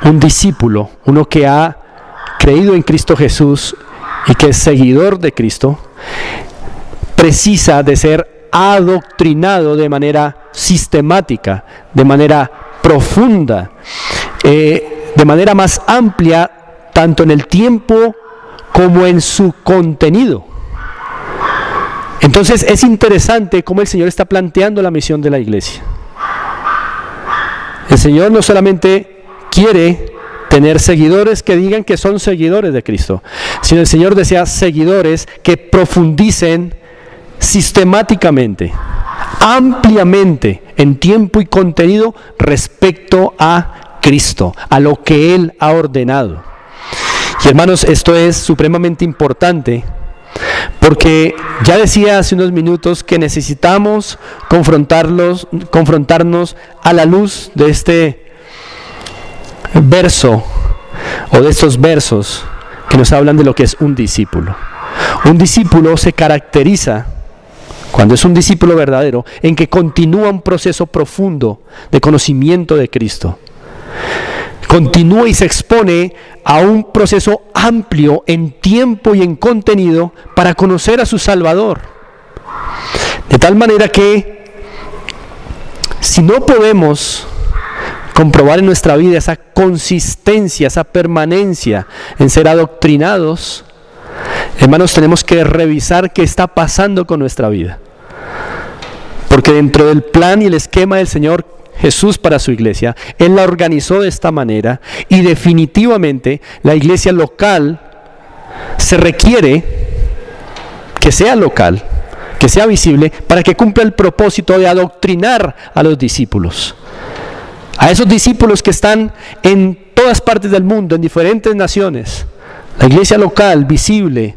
un discípulo, uno que ha creído en Cristo Jesús y que es seguidor de Cristo, precisa de ser adoctrinado de manera sistemática, de manera profunda, de manera más amplia, tanto en el tiempo como en su contenido. Entonces es interesante cómo el Señor está planteando la misión de la iglesia. El Señor no solamente quiere tener seguidores que digan que son seguidores de Cristo, sino el Señor desea seguidores que profundicen sistemáticamente, ampliamente, en tiempo y contenido respecto a Cristo, a lo que Él ha ordenado. Y hermanos, esto es supremamente importante, porque ya decía hace unos minutos que necesitamos confrontarnos a la luz de este verso, o de estos versos que nos hablan de lo que es un discípulo. Un discípulo se caracteriza, cuando es un discípulo verdadero, en que continúa un proceso profundo de conocimiento de Cristo. Continúa y se expone a un proceso amplio en tiempo y en contenido para conocer a su Salvador. De tal manera que si no podemos comprobar en nuestra vida esa consistencia, esa permanencia en ser adoctrinados, hermanos, tenemos que revisar qué está pasando con nuestra vida. Porque dentro del plan y el esquema del Señor Jesús para su iglesia, Él la organizó de esta manera, y definitivamente la iglesia local se requiere que sea local, que sea visible, para que cumpla el propósito de adoctrinar a los discípulos. A esos discípulos que están en todas partes del mundo, en diferentes naciones. La iglesia local, visible,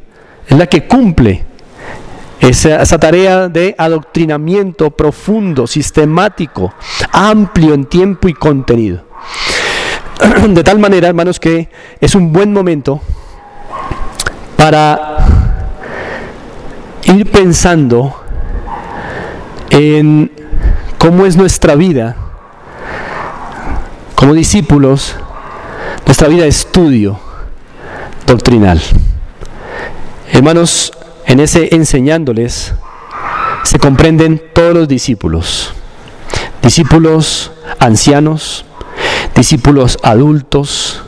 es la que cumple esa tarea de adoctrinamiento profundo, sistemático, amplio en tiempo y contenido. De tal manera, hermanos, que es un buen momento para ir pensando en cómo es nuestra vida como discípulos, nuestra vida de estudio doctrinal. Hermanos, en ese enseñándoles se comprenden todos los discípulos. Discípulos ancianos, discípulos adultos,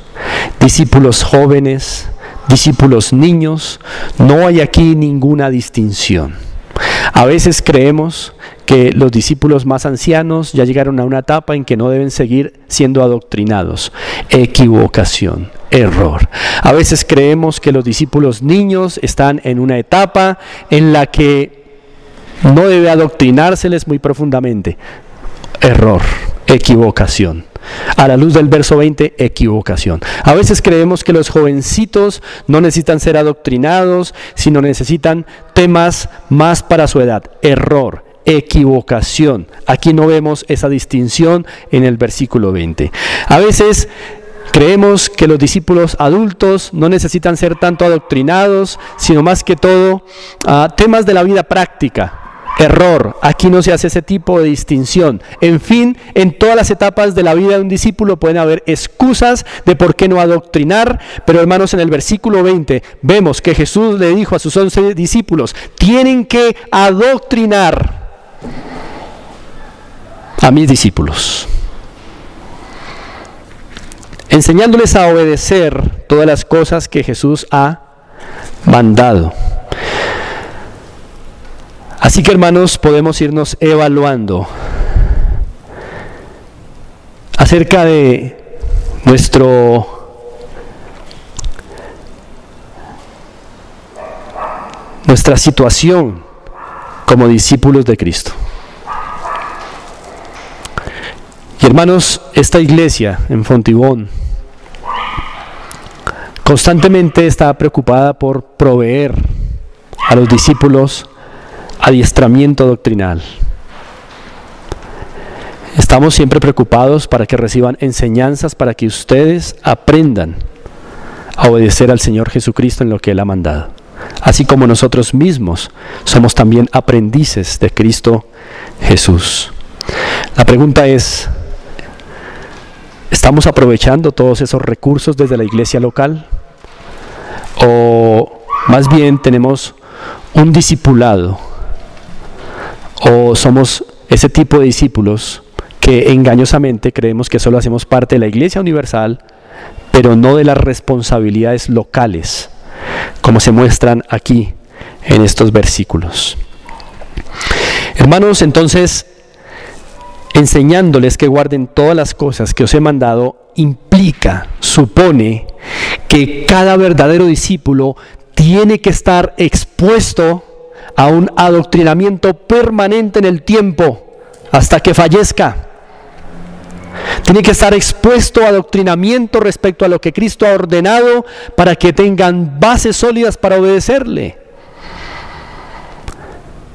discípulos jóvenes, discípulos niños. No hay aquí ninguna distinción. A veces creemos que los discípulos más ancianos ya llegaron a una etapa en que no deben seguir siendo adoctrinados. Equivocación, error. A veces creemos que los discípulos niños están en una etapa en la que no debe adoctrinárseles muy profundamente. Error, equivocación. A la luz del verso 20, equivocación. A veces creemos que los jovencitos no necesitan ser adoctrinados, sino necesitan temas más para su edad. Error, equivocación. Aquí no vemos esa distinción en el versículo 20. A veces creemos que los discípulos adultos no necesitan ser tanto adoctrinados, sino más que todo temas de la vida práctica. Error, aquí no se hace ese tipo de distinción. En fin, en todas las etapas de la vida de un discípulo pueden haber excusas de por qué no adoctrinar, pero hermanos, en el versículo 20 vemos que Jesús le dijo a sus 11 discípulos: tienen que adoctrinar a mis discípulos, enseñándoles a obedecer todas las cosas que Jesús ha mandado. Así que, hermanos, podemos irnos evaluando acerca de nuestra situación como discípulos de Cristo. Y, hermanos, esta iglesia en Fontibón constantemente está preocupada por proveer a los discípulos adiestramiento doctrinal. Estamos siempre preocupados para que reciban enseñanzas para que ustedes aprendan a obedecer al Señor Jesucristo en lo que Él ha mandado. Así como nosotros mismos somos también aprendices de Cristo Jesús. La pregunta es, ¿estamos aprovechando todos esos recursos desde la iglesia local? ¿O más bien tenemos un discipulado? ¿O somos ese tipo de discípulos que engañosamente creemos que solo hacemos parte de la iglesia universal, pero no de las responsabilidades locales, como se muestran aquí en estos versículos? Hermanos, entonces, enseñándoles que guarden todas las cosas que os he mandado, supone que cada verdadero discípulo tiene que estar expuesto a un adoctrinamiento permanente en el tiempo hasta que fallezca. Tiene que estar expuesto a adoctrinamiento respecto a lo que Cristo ha ordenado para que tengan bases sólidas para obedecerle.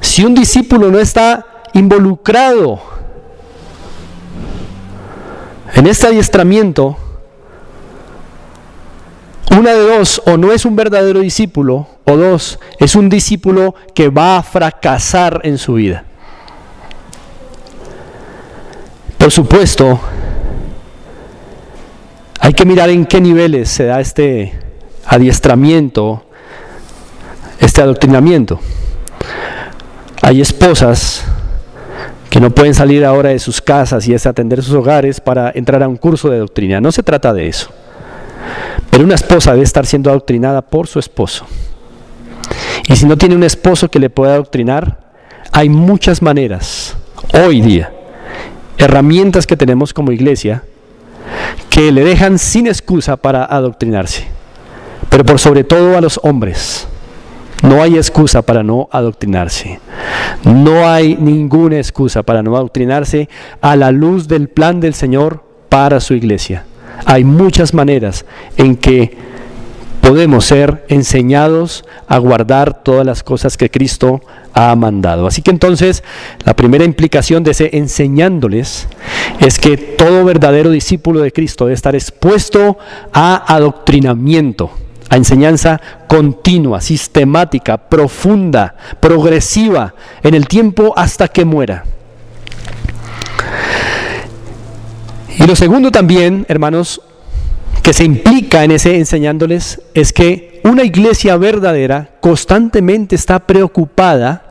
Si un discípulo no está involucrado en este adiestramiento, una de dos: o no es un verdadero discípulo, o dos, es un discípulo que va a fracasar en su vida. Por supuesto, hay que mirar en qué niveles se da este adiestramiento, este adoctrinamiento. Hay esposas que no pueden salir ahora de sus casas y atender sus hogares para entrar a un curso de doctrina. No se trata de eso. Pero una esposa debe estar siendo adoctrinada por su esposo. Y si no tiene un esposo que le pueda adoctrinar, hay muchas maneras, hoy día, herramientas que tenemos como iglesia, que le dejan sin excusa para adoctrinarse. Pero por sobre todo a los hombres, no hay excusa para no adoctrinarse. No hay ninguna excusa para no adoctrinarse a la luz del plan del Señor para su iglesia. Hay muchas maneras en que podemos ser enseñados a guardar todas las cosas que Cristo ha mandado. Así que entonces, la primera implicación de ese enseñándoles es que todo verdadero discípulo de Cristo debe estar expuesto a adoctrinamiento, a enseñanza continua, sistemática, profunda, progresiva, en el tiempo hasta que muera. Y lo segundo también, hermanos, que se implica en ese enseñándoles, es que una iglesia verdadera constantemente está preocupada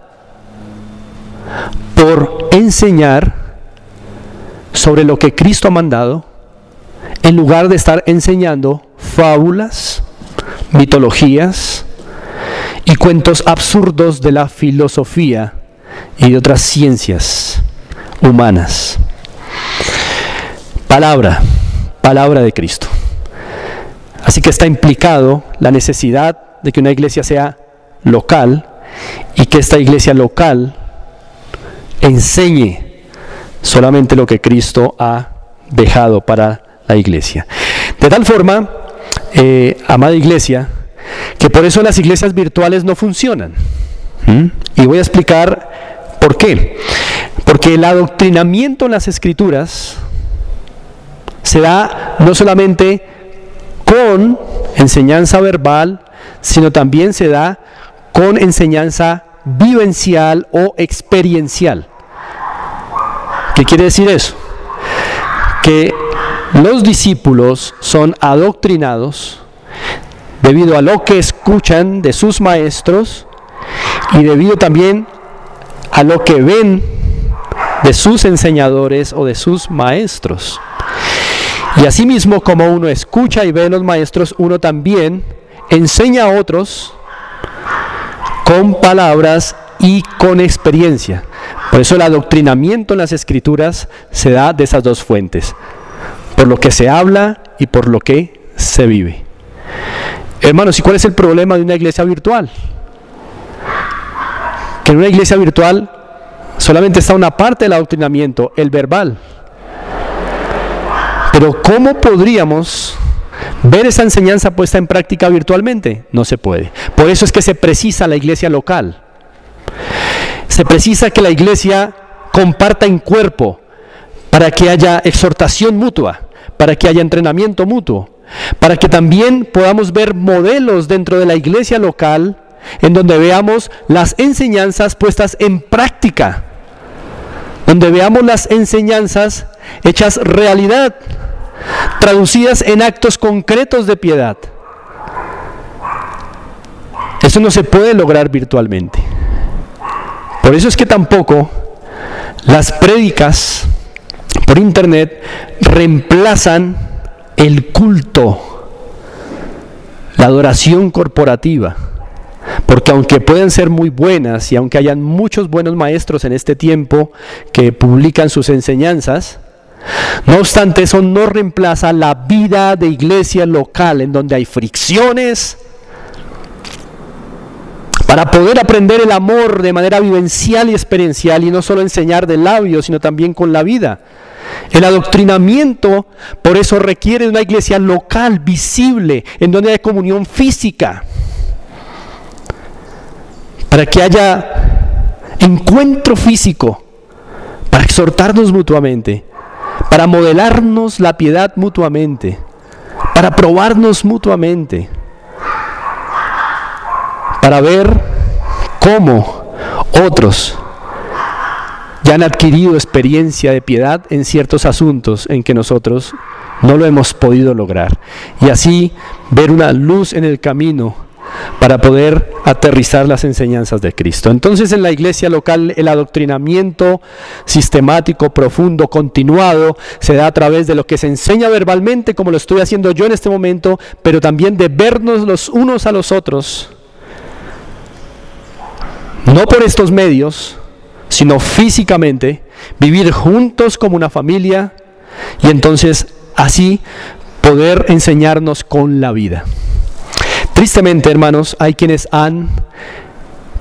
por enseñar sobre lo que Cristo ha mandado, en lugar de estar enseñando fábulas, mitologías y cuentos absurdos de la filosofía y de otras ciencias humanas. Palabra de Cristo. Así que está implicado la necesidad de que una iglesia sea local y que esta iglesia local enseñe solamente lo que Cristo ha dejado para la iglesia. De tal forma, amada iglesia, que por eso las iglesias virtuales no funcionan. Y voy a explicar por qué. Porque el adoctrinamiento en las Escrituras se da no solamente con enseñanza verbal, sino también se da con enseñanza vivencial o experiencial. ¿Qué quiere decir eso? Que los discípulos son adoctrinados debido a lo que escuchan de sus maestros y debido también a lo que ven de sus enseñadores o de sus maestros. Y asimismo, como uno escucha y ve a los maestros, uno también enseña a otros con palabras y con experiencia. Por eso el adoctrinamiento en las Escrituras se da de esas dos fuentes, por lo que se habla y por lo que se vive. Hermanos, ¿y cuál es el problema de una iglesia virtual? Que en una iglesia virtual solamente está una parte del adoctrinamiento, el verbal. Pero ¿cómo podríamos ver esa enseñanza puesta en práctica virtualmente? No se puede. Por eso es que se precisa la iglesia local. Se precisa que la iglesia comparta en cuerpo para que haya exhortación mutua, para que haya entrenamiento mutuo, para que también podamos ver modelos dentro de la iglesia local en donde veamos las enseñanzas puestas en práctica, donde veamos las enseñanzas hechas realidad, traducidas en actos concretos de piedad. Eso no se puede lograr virtualmente. Por eso es que tampoco las prédicas por internet reemplazan el culto, la adoración corporativa. Porque aunque pueden ser muy buenas y aunque hayan muchos buenos maestros en este tiempo que publican sus enseñanzas, no obstante eso no reemplaza la vida de iglesia local en donde hay fricciones para poder aprender el amor de manera vivencial y experiencial y no solo enseñar de labios sino también con la vida. El adoctrinamiento por eso requiere de una iglesia local, visible, en donde hay comunión física, para que haya encuentro físico, para exhortarnos mutuamente, para modelarnos la piedad mutuamente, para probarnos mutuamente, para ver cómo otros ya han adquirido experiencia de piedad en ciertos asuntos en que nosotros no lo hemos podido lograr, y así ver una luz en el camino para poder aterrizar las enseñanzas de Cristo. Entonces en la iglesia local el adoctrinamiento sistemático, profundo, continuado, se da a través de lo que se enseña verbalmente, como lo estoy haciendo yo en este momento, pero también de vernos los unos a los otros, no por estos medios, sino físicamente, vivir juntos como una familia y entonces así poder enseñarnos con la vida. Tristemente, hermanos, hay quienes han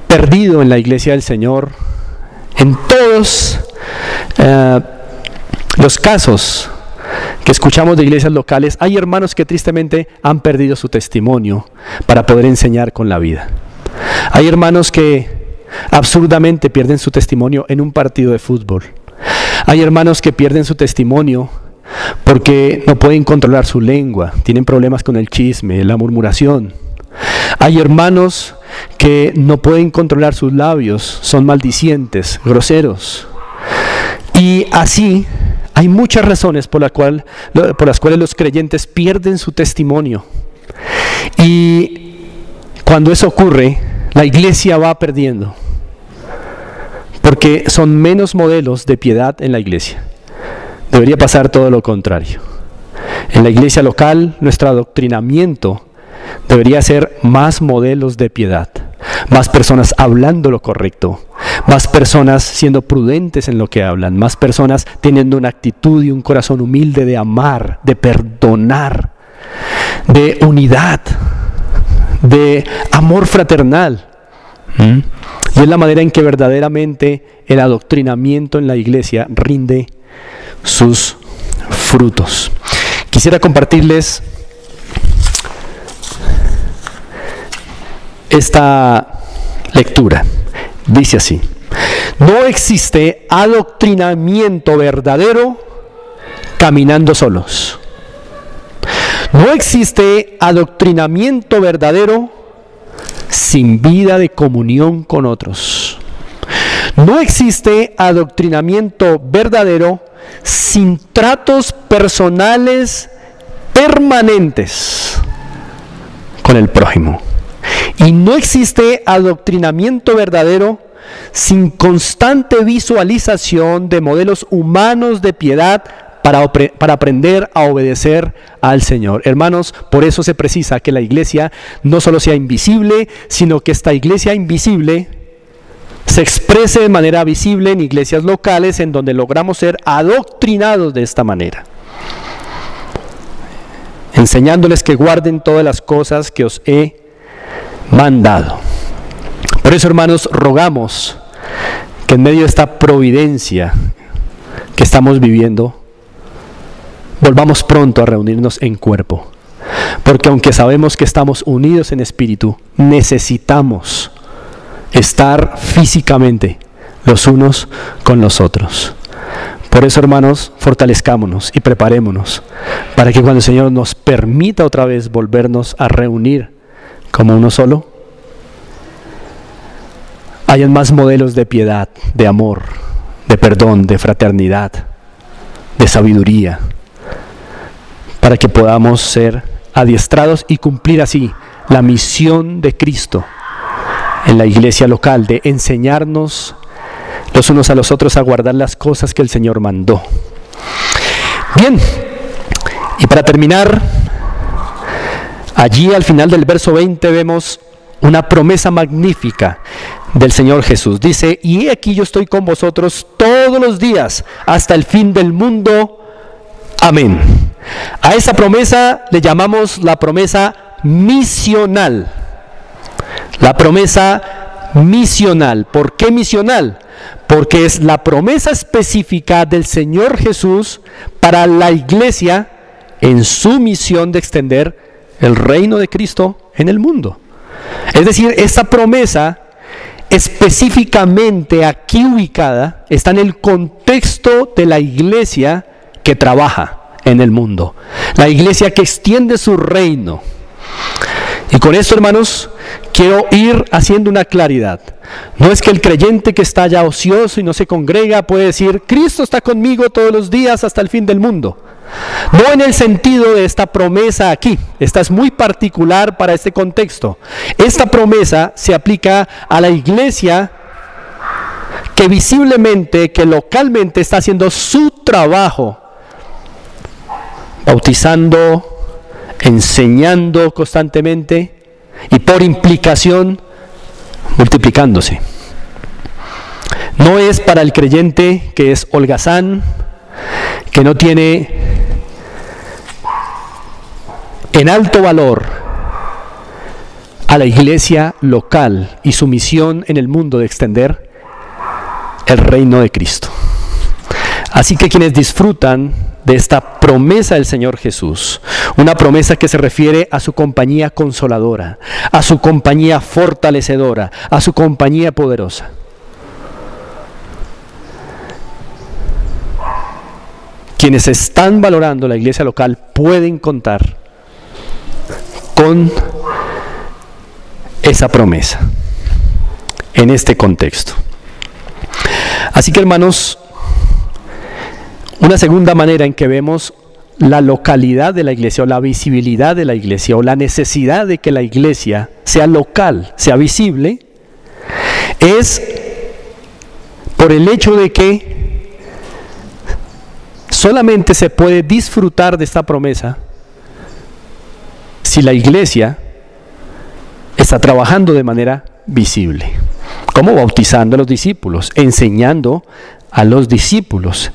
perdido en la iglesia del Señor, en todos los casos que escuchamos de iglesias locales, hay hermanos que tristemente han perdido su testimonio para poder enseñar con la vida. Hay hermanos que absurdamente pierden su testimonio en un partido de fútbol. Hay hermanos que pierden su testimonio porque no pueden controlar su lengua, tienen problemas con el chisme, la murmuración. Hay hermanos que no pueden controlar sus labios, son maldicientes, groseros. Y así hay muchas razones por las cuales los creyentes pierden su testimonio. Y cuando eso ocurre, la iglesia va perdiendo, porque son menos modelos de piedad en la iglesia. Debería pasar todo lo contrario. En la iglesia local, nuestro adoctrinamiento debería ser más modelos de piedad, más personas hablando lo correcto, más personas siendo prudentes en lo que hablan, más personas teniendo una actitud y un corazón humilde de amar, de perdonar, de unidad, de amor fraternal. Y es la manera en que verdaderamente el adoctrinamiento en la iglesia rinde sus frutos. Quisiera compartirles esta lectura. Dice así: no existe adoctrinamiento verdadero caminando solos. No existe adoctrinamiento verdadero sin vida de comunión con otros. No existe adoctrinamiento verdadero sin tratos personales permanentes con el prójimo. Y no existe adoctrinamiento verdadero sin constante visualización de modelos humanos de piedad para aprender a obedecer al Señor. Hermanos, por eso se precisa que la iglesia no solo sea invisible, sino que esta iglesia invisible se exprese de manera visible en iglesias locales en donde logramos ser adoctrinados de esta manera, enseñándoles que guarden todas las cosas que os he mandado. Por eso, hermanos, rogamos que en medio de esta providencia que estamos viviendo, volvamos pronto a reunirnos en cuerpo, porque aunque sabemos que estamos unidos en espíritu, necesitamos estar físicamente los unos con los otros. Por eso, hermanos, fortalezcámonos y preparémonos para que cuando el Señor nos permita otra vez volvernos a reunir como uno solo, hayan más modelos de piedad, de amor, de perdón, de fraternidad, de sabiduría, para que podamos ser adiestrados y cumplir así la misión de Cristo en la iglesia local, de enseñarnos los unos a los otros a guardar las cosas que el Señor mandó. Bien, y para terminar, allí al final del verso 20 vemos una promesa magnífica del Señor Jesús. Dice: y he aquí yo estoy con vosotros todos los días hasta el fin del mundo. Amén. A esa promesa le llamamos la promesa misional. La promesa misional. ¿Por qué misional? Porque es la promesa específica del Señor Jesús para la iglesia en su misión de extender el reino de Cristo en el mundo. Es decir, esta promesa específicamente aquí ubicada está en el contexto de la iglesia que trabaja en el mundo, la iglesia que extiende su reino. Y con esto, hermanos, quiero ir haciendo una claridad. No es que el creyente que está ya ocioso y no se congrega puede decir: Cristo está conmigo todos los días hasta el fin del mundo. No en el sentido de esta promesa aquí. Esta es muy particular para este contexto. Esta promesa se aplica a la iglesia que visiblemente, que localmente está haciendo su trabajo, bautizando, enseñando constantemente y por implicación multiplicándose. No es para el creyente que es holgazán, que no tiene en alto valor a la iglesia local y su misión en el mundo de extender el reino de Cristo. Así que quienes disfrutan de esta promesa del Señor Jesús, una promesa que se refiere a su compañía consoladora, a su compañía fortalecedora, a su compañía poderosa, quienes están valorando la iglesia local pueden contar con esa promesa en este contexto. Así que, hermanos, una segunda manera en que vemos la localidad de la iglesia o la visibilidad de la iglesia o la necesidad de que la iglesia sea local, sea visible, es por el hecho de que solamente se puede disfrutar de esta promesa si la iglesia está trabajando de manera visible. ¿Cómo? Bautizando a los discípulos, enseñando a los discípulos.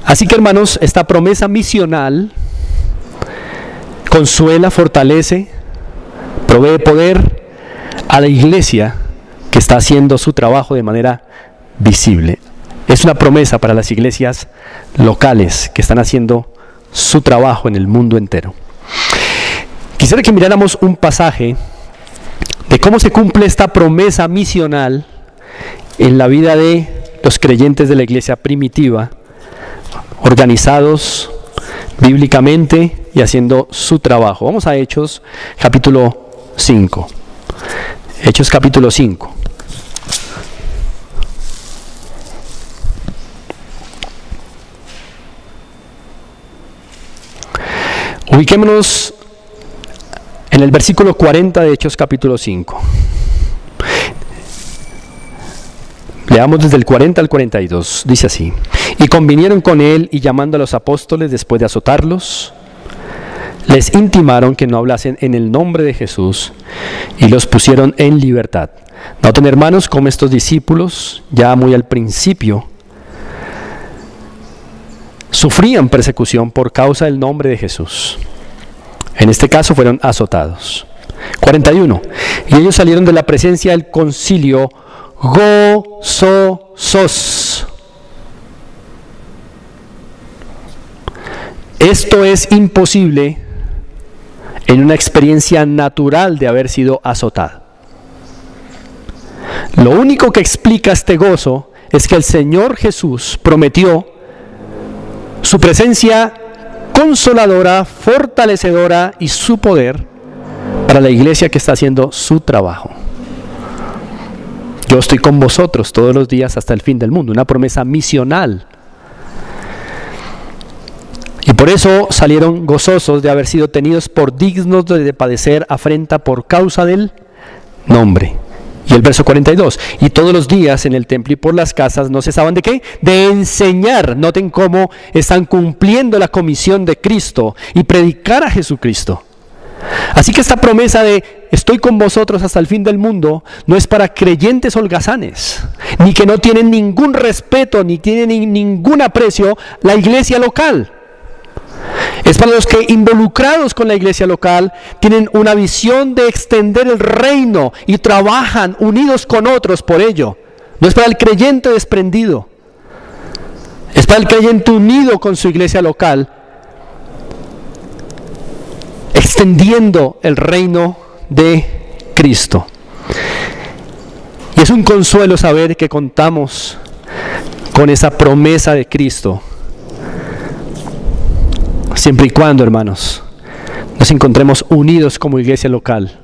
Así que, hermanos, esta promesa misional consuela, fortalece, provee poder a la iglesia que está haciendo su trabajo de manera visible. Es una promesa para las iglesias locales que están haciendo su trabajo en el mundo entero. Quisiera que miráramos un pasaje de cómo se cumple esta promesa misional en la vida de los creyentes de la iglesia primitiva, organizados bíblicamente y haciendo su trabajo. Vamos a Hechos capítulo 5. Hechos capítulo 5. Ubiquémonos en el versículo 40 de Hechos capítulo 5. Leamos desde el 40 al 42. Dice así: y convinieron con él, y llamando a los apóstoles después de azotarlos, les intimaron que no hablasen en el nombre de Jesús y los pusieron en libertad. Noten, hermanos, como estos discípulos, ya muy al principio, sufrían persecución por causa del nombre de Jesús. En este caso fueron azotados. 41. Y ellos salieron de la presencia del concilio gozosos. Esto es imposible en una experiencia natural de haber sido azotado. Lo único que explica este gozo es que el Señor Jesús prometió su presencia consoladora, fortalecedora y su poder para la iglesia que está haciendo su trabajo. Yo estoy con vosotros todos los días hasta el fin del mundo, una promesa misional. Y por eso salieron gozosos de haber sido tenidos por dignos de padecer afrenta por causa del nombre. Y el verso 42, y todos los días en el templo y por las casas no cesaban ¿de qué? De enseñar. Noten cómo están cumpliendo la comisión de Cristo y predicar a Jesucristo. Así que esta promesa de estoy con vosotros hasta el fin del mundo no es para creyentes holgazanes, ni que no tienen ningún respeto, ni tienen ningún aprecio la iglesia local. Es para los que, involucrados con la iglesia local, tienen una visión de extender el reino y trabajan unidos con otros por ello. No es para el creyente desprendido, es para el creyente unido con su iglesia local, extendiendo el reino de Cristo. Y es un consuelo saber que contamos con esa promesa de Cristo, siempre y cuando, hermanos, nos encontremos unidos como iglesia local,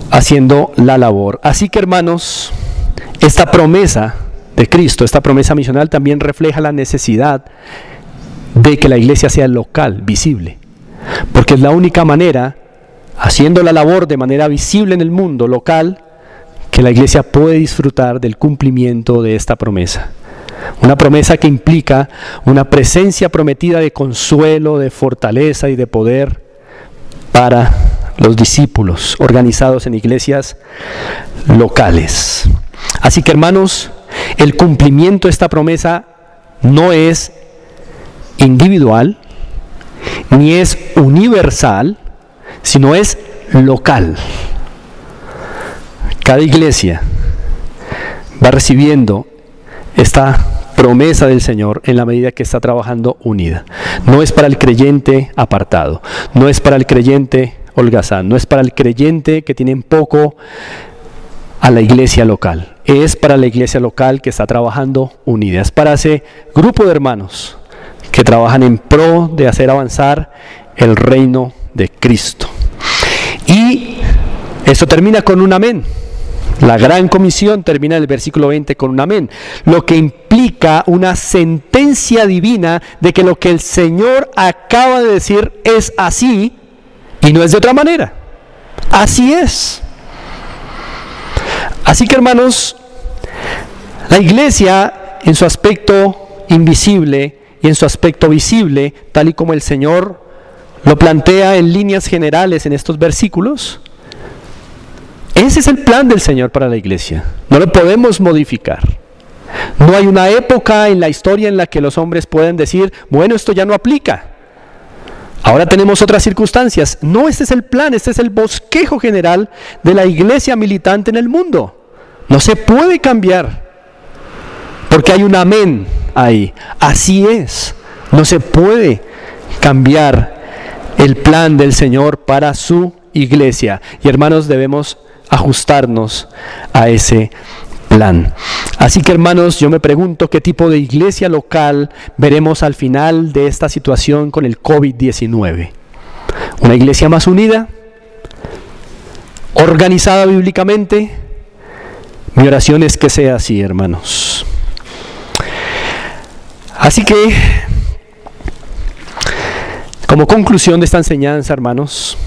haciendo la labor. Así que, hermanos, esta promesa de Cristo, esta promesa misional, también refleja la necesidad de que la iglesia sea local, visible. Porque es la única manera, haciendo la labor de manera visible en el mundo local, que la iglesia puede disfrutar del cumplimiento de esta promesa. Una promesa que implica una presencia prometida de consuelo, de fortaleza y de poder para los discípulos organizados en iglesias locales. Así que, hermanos, el cumplimiento de esta promesa no es individual, ni es universal, sino es local. Cada iglesia va recibiendo esta promesa del Señor en la medida que está trabajando unida. No es para el creyente apartado, no es para el creyente holgazán, no es para el creyente que tiene poco a la iglesia local. Es para la iglesia local que está trabajando unida. Es para ese grupo de hermanos que trabajan en pro de hacer avanzar el reino de Cristo. Y esto termina con un amén. La gran comisión termina en el versículo 20 con un amén, lo que implica una sentencia divina de que lo que el Señor acaba de decir es así y no es de otra manera. Así es. Así que, hermanos, la iglesia en su aspecto invisible y en su aspecto visible, tal y como el Señor lo plantea en líneas generales en estos versículos, ese es el plan del Señor para la iglesia. No lo podemos modificar. No hay una época en la historia en la que los hombres pueden decir, bueno, esto ya no aplica. Ahora tenemos otras circunstancias. No, este es el plan, este es el bosquejo general de la iglesia militante en el mundo. No se puede cambiar, porque hay un amén ahí. Así es. No se puede cambiar el plan del Señor para su iglesia. Y, hermanos, debemos ajustarnos a ese plan. Así que, hermanos, yo me pregunto qué tipo de iglesia local veremos al final de esta situación con el COVID-19. ¿Una iglesia más unida? ¿Organizada bíblicamente? Mi oración es que sea así, hermanos. Así que, como conclusión de esta enseñanza, hermanos,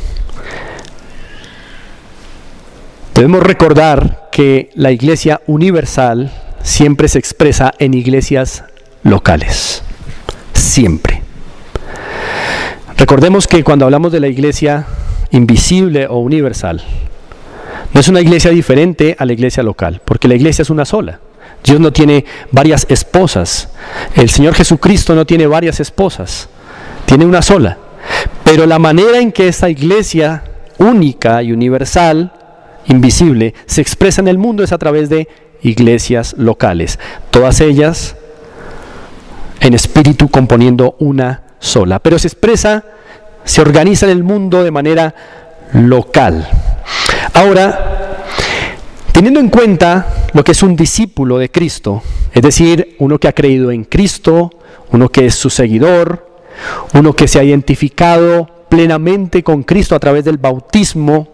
debemos recordar que la iglesia universal siempre se expresa en iglesias locales. Siempre. Recordemos que cuando hablamos de la iglesia invisible o universal, no es una iglesia diferente a la iglesia local, porque la iglesia es una sola. Dios no tiene varias esposas. El Señor Jesucristo no tiene varias esposas. Tiene una sola. Pero la manera en que esta iglesia única y universal, invisible, se expresa en el mundo es a través de iglesias locales. Todas ellas en espíritu componiendo una sola. Pero se expresa, se organiza en el mundo de manera local. Ahora, teniendo en cuenta lo que es un discípulo de Cristo, es decir, uno que ha creído en Cristo, uno que es su seguidor, uno que se ha identificado plenamente con Cristo a través del bautismo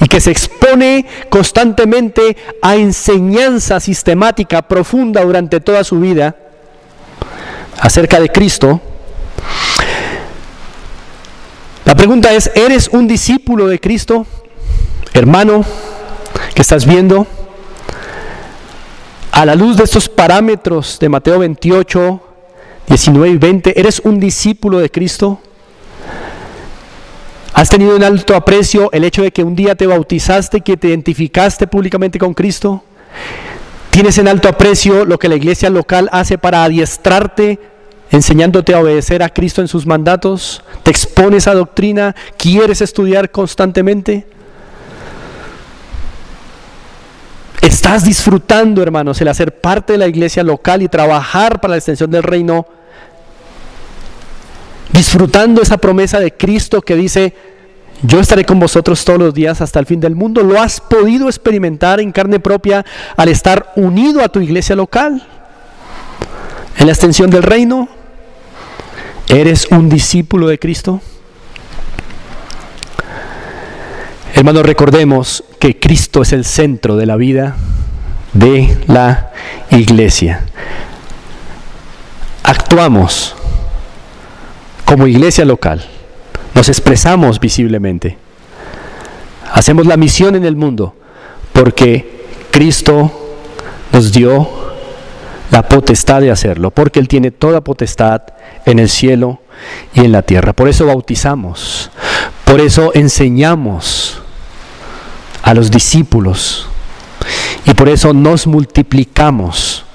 y que se expone constantemente a enseñanza sistemática profunda durante toda su vida acerca de Cristo. La pregunta es, ¿eres un discípulo de Cristo? Hermano, que estás viendo, a la luz de estos parámetros de Mateo 28, 19 y 20, ¿eres un discípulo de Cristo? ¿Has tenido en alto aprecio el hecho de que un día te bautizaste, que te identificaste públicamente con Cristo? ¿Tienes en alto aprecio lo que la iglesia local hace para adiestrarte, enseñándote a obedecer a Cristo en sus mandatos? ¿Te expones a doctrina? ¿Quieres estudiar constantemente? ¿Estás disfrutando, hermanos, el hacer parte de la iglesia local y trabajar para la extensión del reino? Disfrutando esa promesa de Cristo que dice, yo estaré con vosotros todos los días hasta el fin del mundo. ¿Lo has podido experimentar en carne propia al estar unido a tu iglesia local? En la extensión del reino, ¿eres un discípulo de Cristo? Hermanos, recordemos que Cristo es el centro de la vida de la iglesia. Actuamos como iglesia local, nos expresamos visiblemente, hacemos la misión en el mundo porque Cristo nos dio la potestad de hacerlo, porque Él tiene toda potestad en el cielo y en la tierra. Por eso bautizamos, por eso enseñamos a los discípulos y por eso nos multiplicamos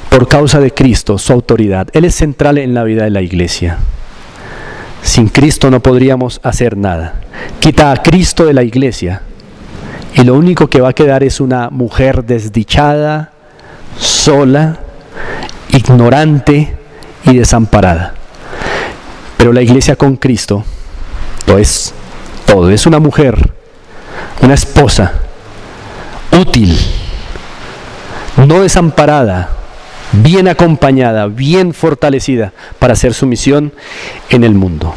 por causa de Cristo, su autoridad. Él es central en la vida de la iglesia. Sin Cristo no podríamos hacer nada. Quita a Cristo de la iglesia y lo único que va a quedar es una mujer desdichada, sola, ignorante y desamparada. Pero la iglesia con Cristo lo es todo. Es una mujer, una esposa útil, no desamparada, bien acompañada, bien fortalecida para hacer su misión en el mundo.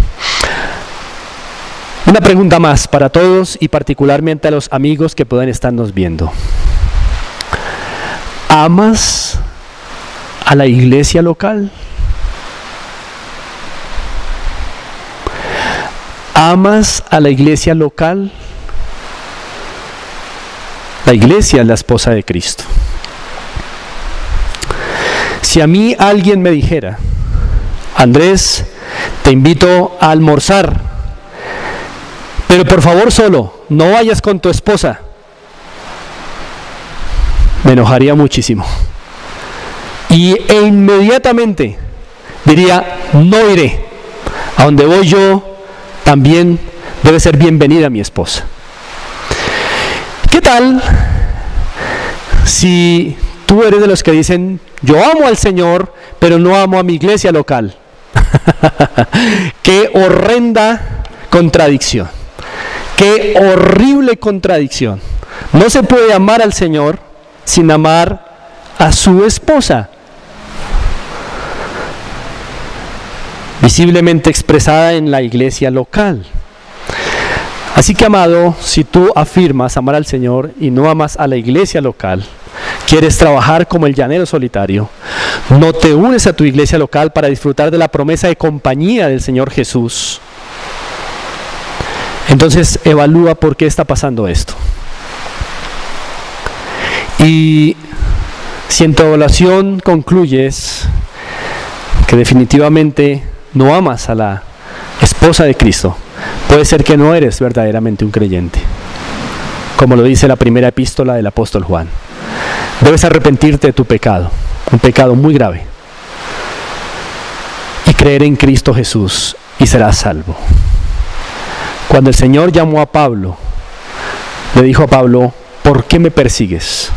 Una pregunta más para todos y particularmente a los amigos que puedan estarnos viendo. ¿Amas a la iglesia local? ¿Amas a la iglesia local? La iglesia es la esposa de Cristo. Si a mí alguien me dijera, Andrés, te invito a almorzar, pero por favor solo, no vayas con tu esposa, me enojaría muchísimo. E inmediatamente diría, no iré. A donde voy yo, también debe ser bienvenida mi esposa. ¿Qué tal si tú eres de los que dicen, yo amo al Señor, pero no amo a mi iglesia local? Qué horrenda contradicción. Qué horrible contradicción. No se puede amar al Señor sin amar a su esposa. Visiblemente expresada en la iglesia local. Así que, amado, si tú afirmas amar al Señor y no amas a la iglesia local, quieres trabajar como el llanero solitario, no te unes a tu iglesia local para disfrutar de la promesa de compañía del Señor Jesús, entonces evalúa por qué está pasando esto. Y si en tu evaluación concluyes que definitivamente no amas a la esposa de Cristo, puede ser que no eres verdaderamente un creyente, como lo dice la primera epístola del apóstol Juan. Debes arrepentirte de tu pecado, un pecado muy grave, y creer en Cristo Jesús, y serás salvo. Cuando el Señor llamó a Pablo, le dijo a Pablo: ¿por qué me persigues?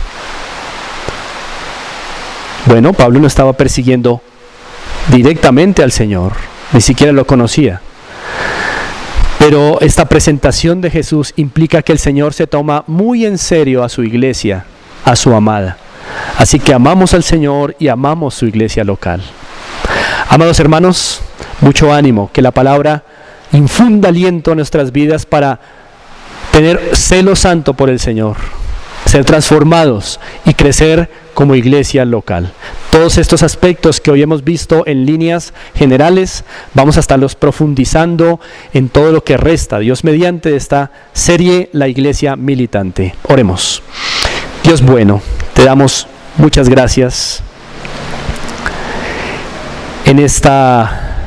Bueno, Pablo no estaba persiguiendo directamente al Señor, ni siquiera lo conocía. Pero esta presentación de Jesús implica que el Señor se toma muy en serio a su iglesia, a su amada. Así que amamos al Señor y amamos su iglesia local. Amados hermanos, mucho ánimo, que la palabra infunda aliento a nuestras vidas para tener celo santo por el Señor, ser transformados y crecer como iglesia local. Todos estos aspectos que hoy hemos visto en líneas generales, vamos a estarlos profundizando en todo lo que resta, Dios mediante, de esta serie La Iglesia Militante. Oremos. Dios bueno, te damos muchas gracias en esta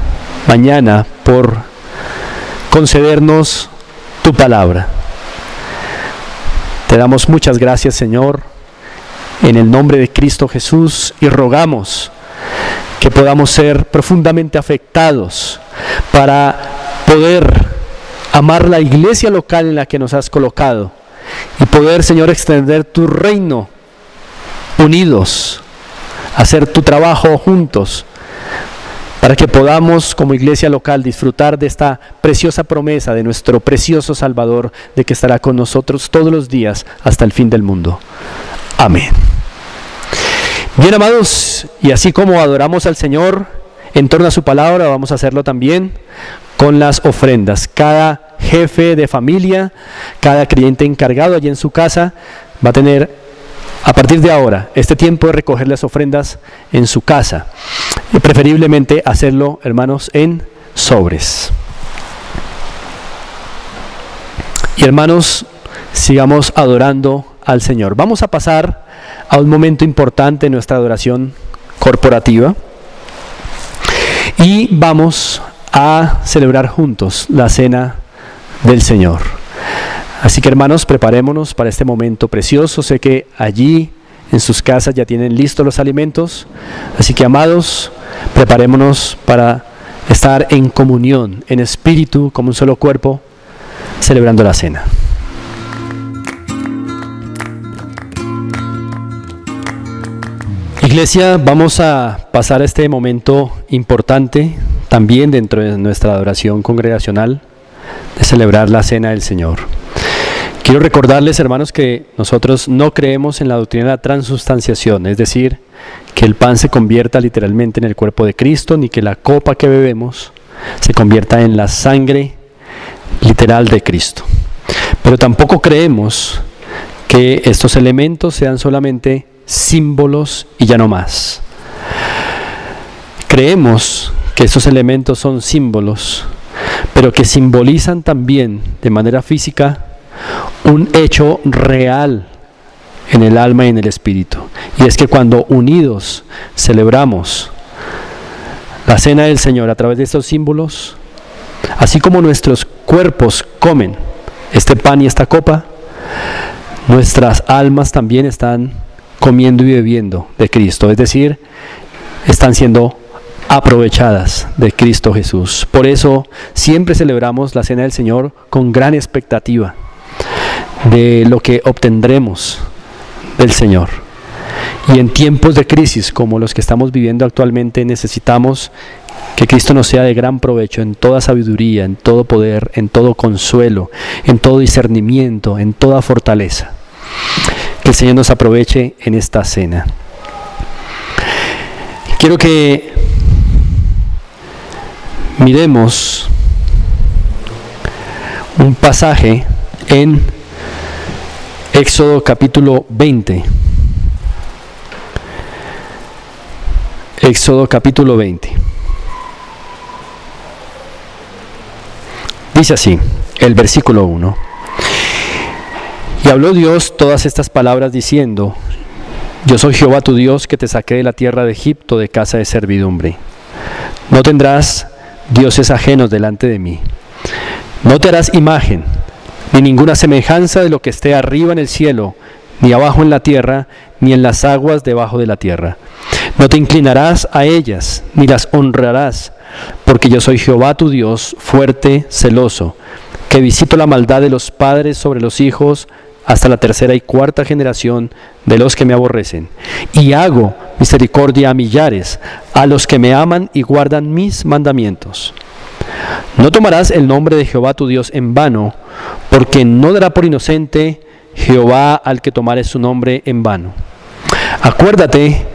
mañana por concedernos tu palabra. Te damos muchas gracias, Señor, en el nombre de Cristo Jesús, y rogamos que podamos ser profundamente afectados para poder amar la iglesia local en la que nos has colocado y poder, Señor, extender tu reino unidos, hacer tu trabajo juntos, para que podamos como iglesia local disfrutar de esta preciosa promesa de nuestro precioso Salvador, de que estará con nosotros todos los días hasta el fin del mundo. Amén. Bien, amados, y así como adoramos al Señor en torno a su palabra, vamos a hacerlo también con las ofrendas. Cada jefe de familia, cada creyente encargado allí en su casa va a tener, a partir de ahora, este tiempo de recoger las ofrendas en su casa. Y preferiblemente hacerlo, hermanos, en sobres. Y hermanos, sigamos adorando al Señor. Vamos a pasar a un momento importante en nuestra adoración corporativa y vamos a celebrar juntos la cena del Señor. Así que, hermanos, preparémonos para este momento precioso. Sé que allí en sus casas ya tienen listos los alimentos, así que, amados, preparémonos para estar en comunión, en espíritu, como un solo cuerpo, celebrando la cena. Iglesia, vamos a pasar este momento importante también dentro de nuestra adoración congregacional de celebrar la cena del Señor. Quiero recordarles, hermanos, que nosotros no creemos en la doctrina de la transustanciación, es decir, que el pan se convierta literalmente en el cuerpo de Cristo, ni que la copa que bebemos se convierta en la sangre literal de Cristo. Pero tampoco creemos que estos elementos sean solamente símbolos y ya no más. Creemos que estos elementos son símbolos, pero que simbolizan también de manera física un hecho real en el alma y en el espíritu. Y es que cuando unidos celebramos la cena del Señor a través de estos símbolos, así como nuestros cuerpos comen este pan y esta copa, nuestras almas también están comiendo y bebiendo de Cristo, es decir, están siendo aprovechadas de Cristo Jesús. Por eso siempre celebramos la cena del Señor con gran expectativa de lo que obtendremos del Señor. Y en tiempos de crisis como los que estamos viviendo actualmente, necesitamos que Cristo nos sea de gran provecho en toda sabiduría, en todo poder, en todo consuelo, en todo discernimiento, en toda fortaleza. Que el Señor nos aproveche en esta cena. Quiero que miremos un pasaje en Éxodo capítulo 20. Éxodo capítulo 20. Dice así, el versículo 1. Y habló Dios todas estas palabras diciendo: Yo soy Jehová tu Dios, que te saqué de la tierra de Egipto, de casa de servidumbre. No tendrás dioses ajenos delante de mí. No te harás imagen, ni ninguna semejanza de lo que esté arriba en el cielo, ni abajo en la tierra, ni en las aguas debajo de la tierra. No te inclinarás a ellas, ni las honrarás, porque yo soy Jehová tu Dios, fuerte, celoso, que visito la maldad de los padres sobre los hijos, hasta la tercera y cuarta generación de los que me aborrecen. Y hago misericordia a millares, a los que me aman y guardan mis mandamientos. No tomarás el nombre de Jehová tu Dios en vano, porque no dará por inocente Jehová al que tomare su nombre en vano. Acuérdate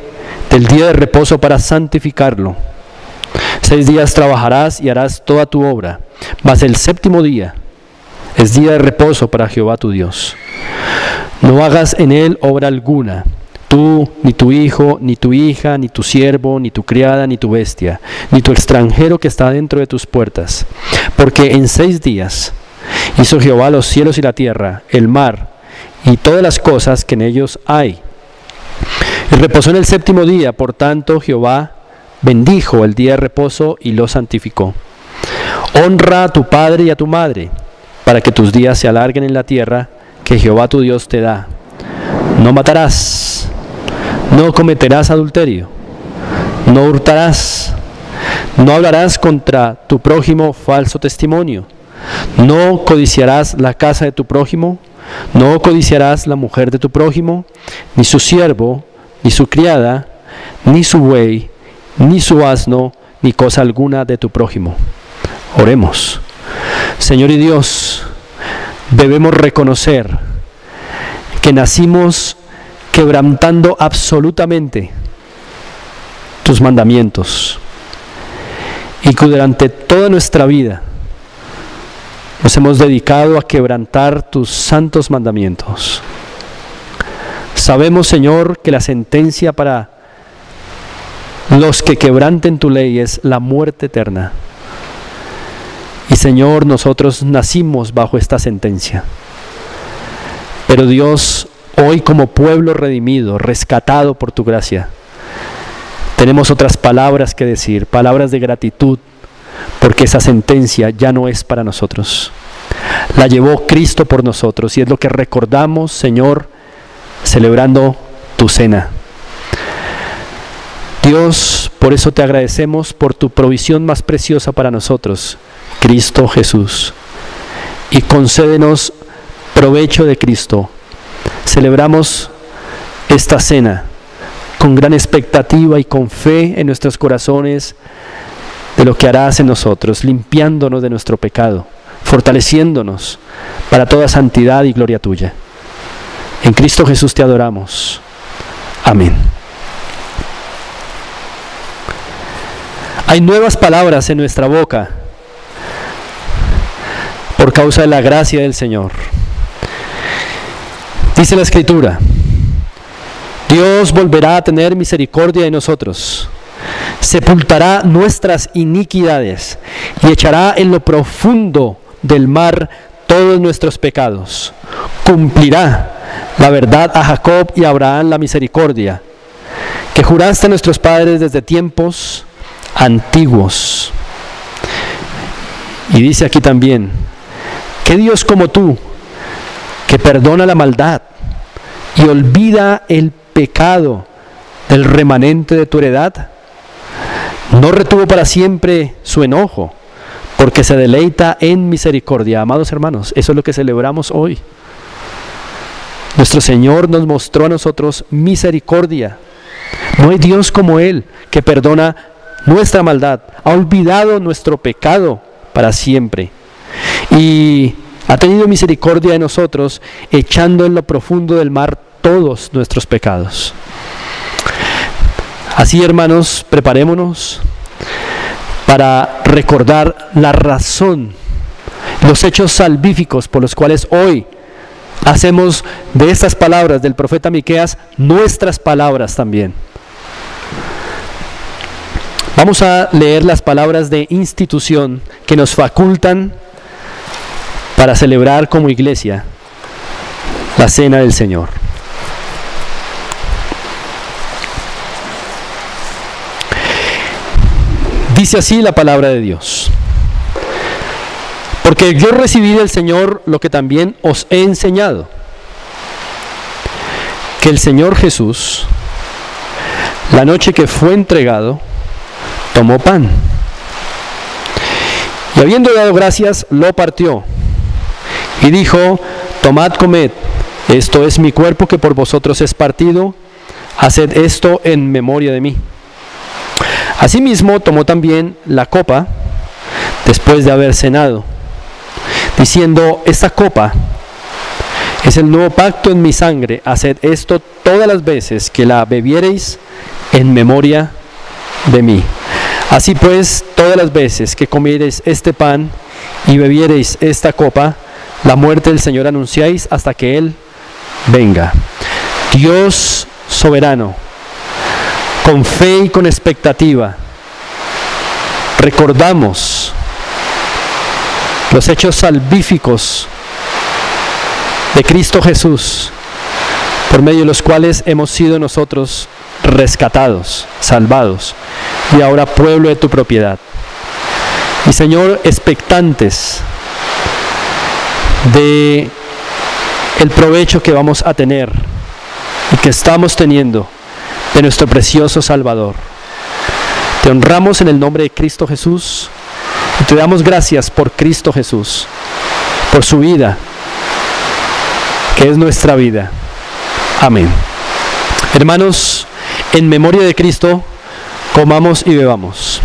del día de reposo para santificarlo. 6 días trabajarás y harás toda tu obra, mas el séptimo día es día de reposo para Jehová tu Dios. No hagas en él obra alguna, tú, ni tu hijo, ni tu hija, ni tu siervo, ni tu criada, ni tu bestia, ni tu extranjero que está dentro de tus puertas. Porque en 6 días hizo Jehová los cielos y la tierra, el mar, y todas las cosas que en ellos hay. Y reposó en el séptimo día, por tanto Jehová bendijo el día de reposo y lo santificó. Honra a tu padre y a tu madre, para que tus días se alarguen en la tierra que Jehová tu Dios te da. No matarás, no cometerás adulterio, no hurtarás, no hablarás contra tu prójimo falso testimonio, no codiciarás la casa de tu prójimo, no codiciarás la mujer de tu prójimo, ni su siervo, ni su criada, ni su buey, ni su asno, ni cosa alguna de tu prójimo. Oremos. Señor y Dios, debemos reconocer que nacimos quebrantando absolutamente tus mandamientos y que durante toda nuestra vida nos hemos dedicado a quebrantar tus santos mandamientos. Sabemos, Señor, que la sentencia para los que quebranten tu ley es la muerte eterna. Y Señor, nosotros nacimos bajo esta sentencia. Pero Dios, hoy como pueblo redimido, rescatado por tu gracia, tenemos otras palabras que decir, palabras de gratitud, porque esa sentencia ya no es para nosotros. La llevó Cristo por nosotros y es lo que recordamos, Señor, celebrando tu cena. Dios, por eso te agradecemos por tu provisión más preciosa para nosotros, Cristo Jesús. Y concédenos provecho de Cristo. Celebramos esta cena con gran expectativa y con fe en nuestros corazones de lo que harás en nosotros, limpiándonos de nuestro pecado, fortaleciéndonos para toda santidad y gloria tuya. En Cristo Jesús te adoramos. Amén. Hay nuevas palabras en nuestra boca por causa de la gracia del Señor. Dice la Escritura: Dios volverá a tener misericordia de nosotros, sepultará nuestras iniquidades y echará en lo profundo del mar todos nuestros pecados. Cumplirá la verdad a Jacob y a Abraham la misericordia, que juraste a nuestros padres desde tiempos antiguos. Y dice aquí también: ¿qué Dios como tú, que perdona la maldad y olvida el pecado del remanente de tu heredad? No retuvo para siempre su enojo, porque se deleita en misericordia. Amados hermanos, eso es lo que celebramos hoy. Nuestro Señor nos mostró a nosotros misericordia. No hay Dios como Él, que perdona nuestra maldad, ha olvidado nuestro pecado para siempre y ha tenido misericordia de nosotros, echando en lo profundo del mar todos nuestros pecados. Así, hermanos, preparémonos para recordar la razón, los hechos salvíficos por los cuales hoy hacemos de estas palabras del profeta Miqueas nuestras palabras también. Vamos a leer las palabras de institución que nos facultan para celebrar como iglesia la cena del Señor. Dice así la palabra de Dios. Porque yo recibí del Señor lo que también os he enseñado, que el Señor Jesús, la noche que fue entregado, tomó pan, y habiendo dado gracias, lo partió, y dijo: tomad, comed, esto es mi cuerpo que por vosotros es partido, haced esto en memoria de mí. Asimismo tomó también la copa, después de haber cenado, diciendo: esta copa es el nuevo pacto en mi sangre, haced esto todas las veces que la bebiereis en memoria de mí. Así pues, todas las veces que comiereis este pan y bebiereis esta copa, la muerte del Señor anunciáis hasta que Él venga. Dios soberano, con fe y con expectativa, recordamos los hechos salvíficos de Cristo Jesús, por medio de los cuales hemos sido nosotros rescatados, salvados, y ahora pueblo de tu propiedad. Y Señor, expectantes de el provecho que vamos a tener y que estamos teniendo de nuestro precioso Salvador. Te honramos en el nombre de Cristo Jesús y te damos gracias por Cristo Jesús, por su vida, que es nuestra vida. Amén. Hermanos, en memoria de Cristo, comamos y bebamos.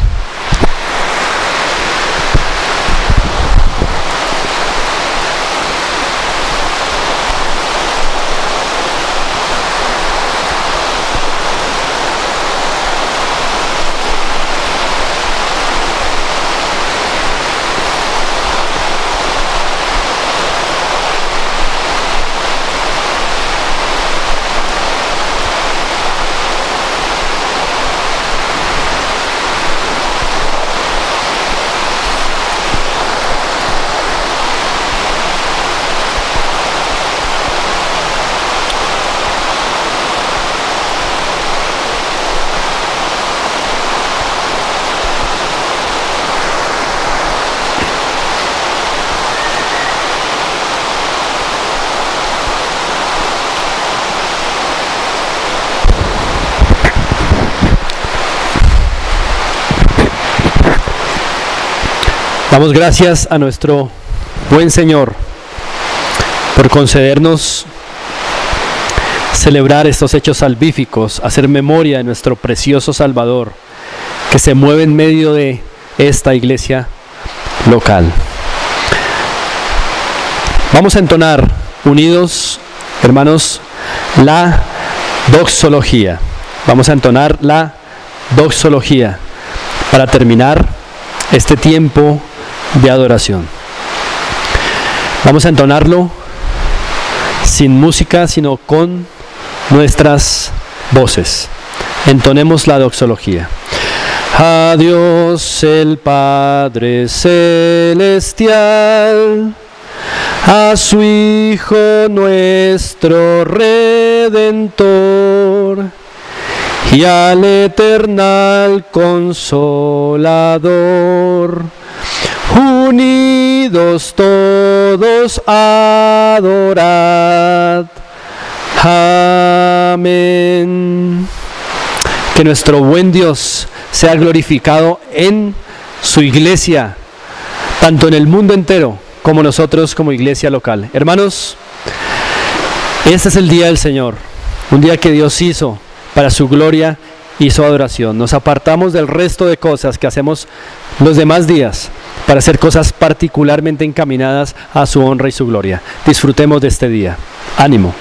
Damos gracias a nuestro buen Señor por concedernos celebrar estos hechos salvíficos, hacer memoria de nuestro precioso Salvador, que se mueve en medio de esta iglesia local. Vamos a entonar unidos, hermanos, la doxología. Vamos a entonar la doxología para terminar este tiempo de adoración. Vamos a entonarlo sin música, sino con nuestras voces. Entonemos la doxología. A Dios el Padre celestial, a su Hijo nuestro Redentor, y al eternal Consolador, unidos todos adorad. Amén. Que nuestro buen Dios sea glorificado en su iglesia, tanto en el mundo entero como nosotros como iglesia local. Hermanos, este es el día del Señor, un día que Dios hizo para su gloria y su adoración. Nos apartamos del resto de cosas que hacemos los demás días para hacer cosas particularmente encaminadas a su honra y su gloria. Disfrutemos de este día. Ánimo.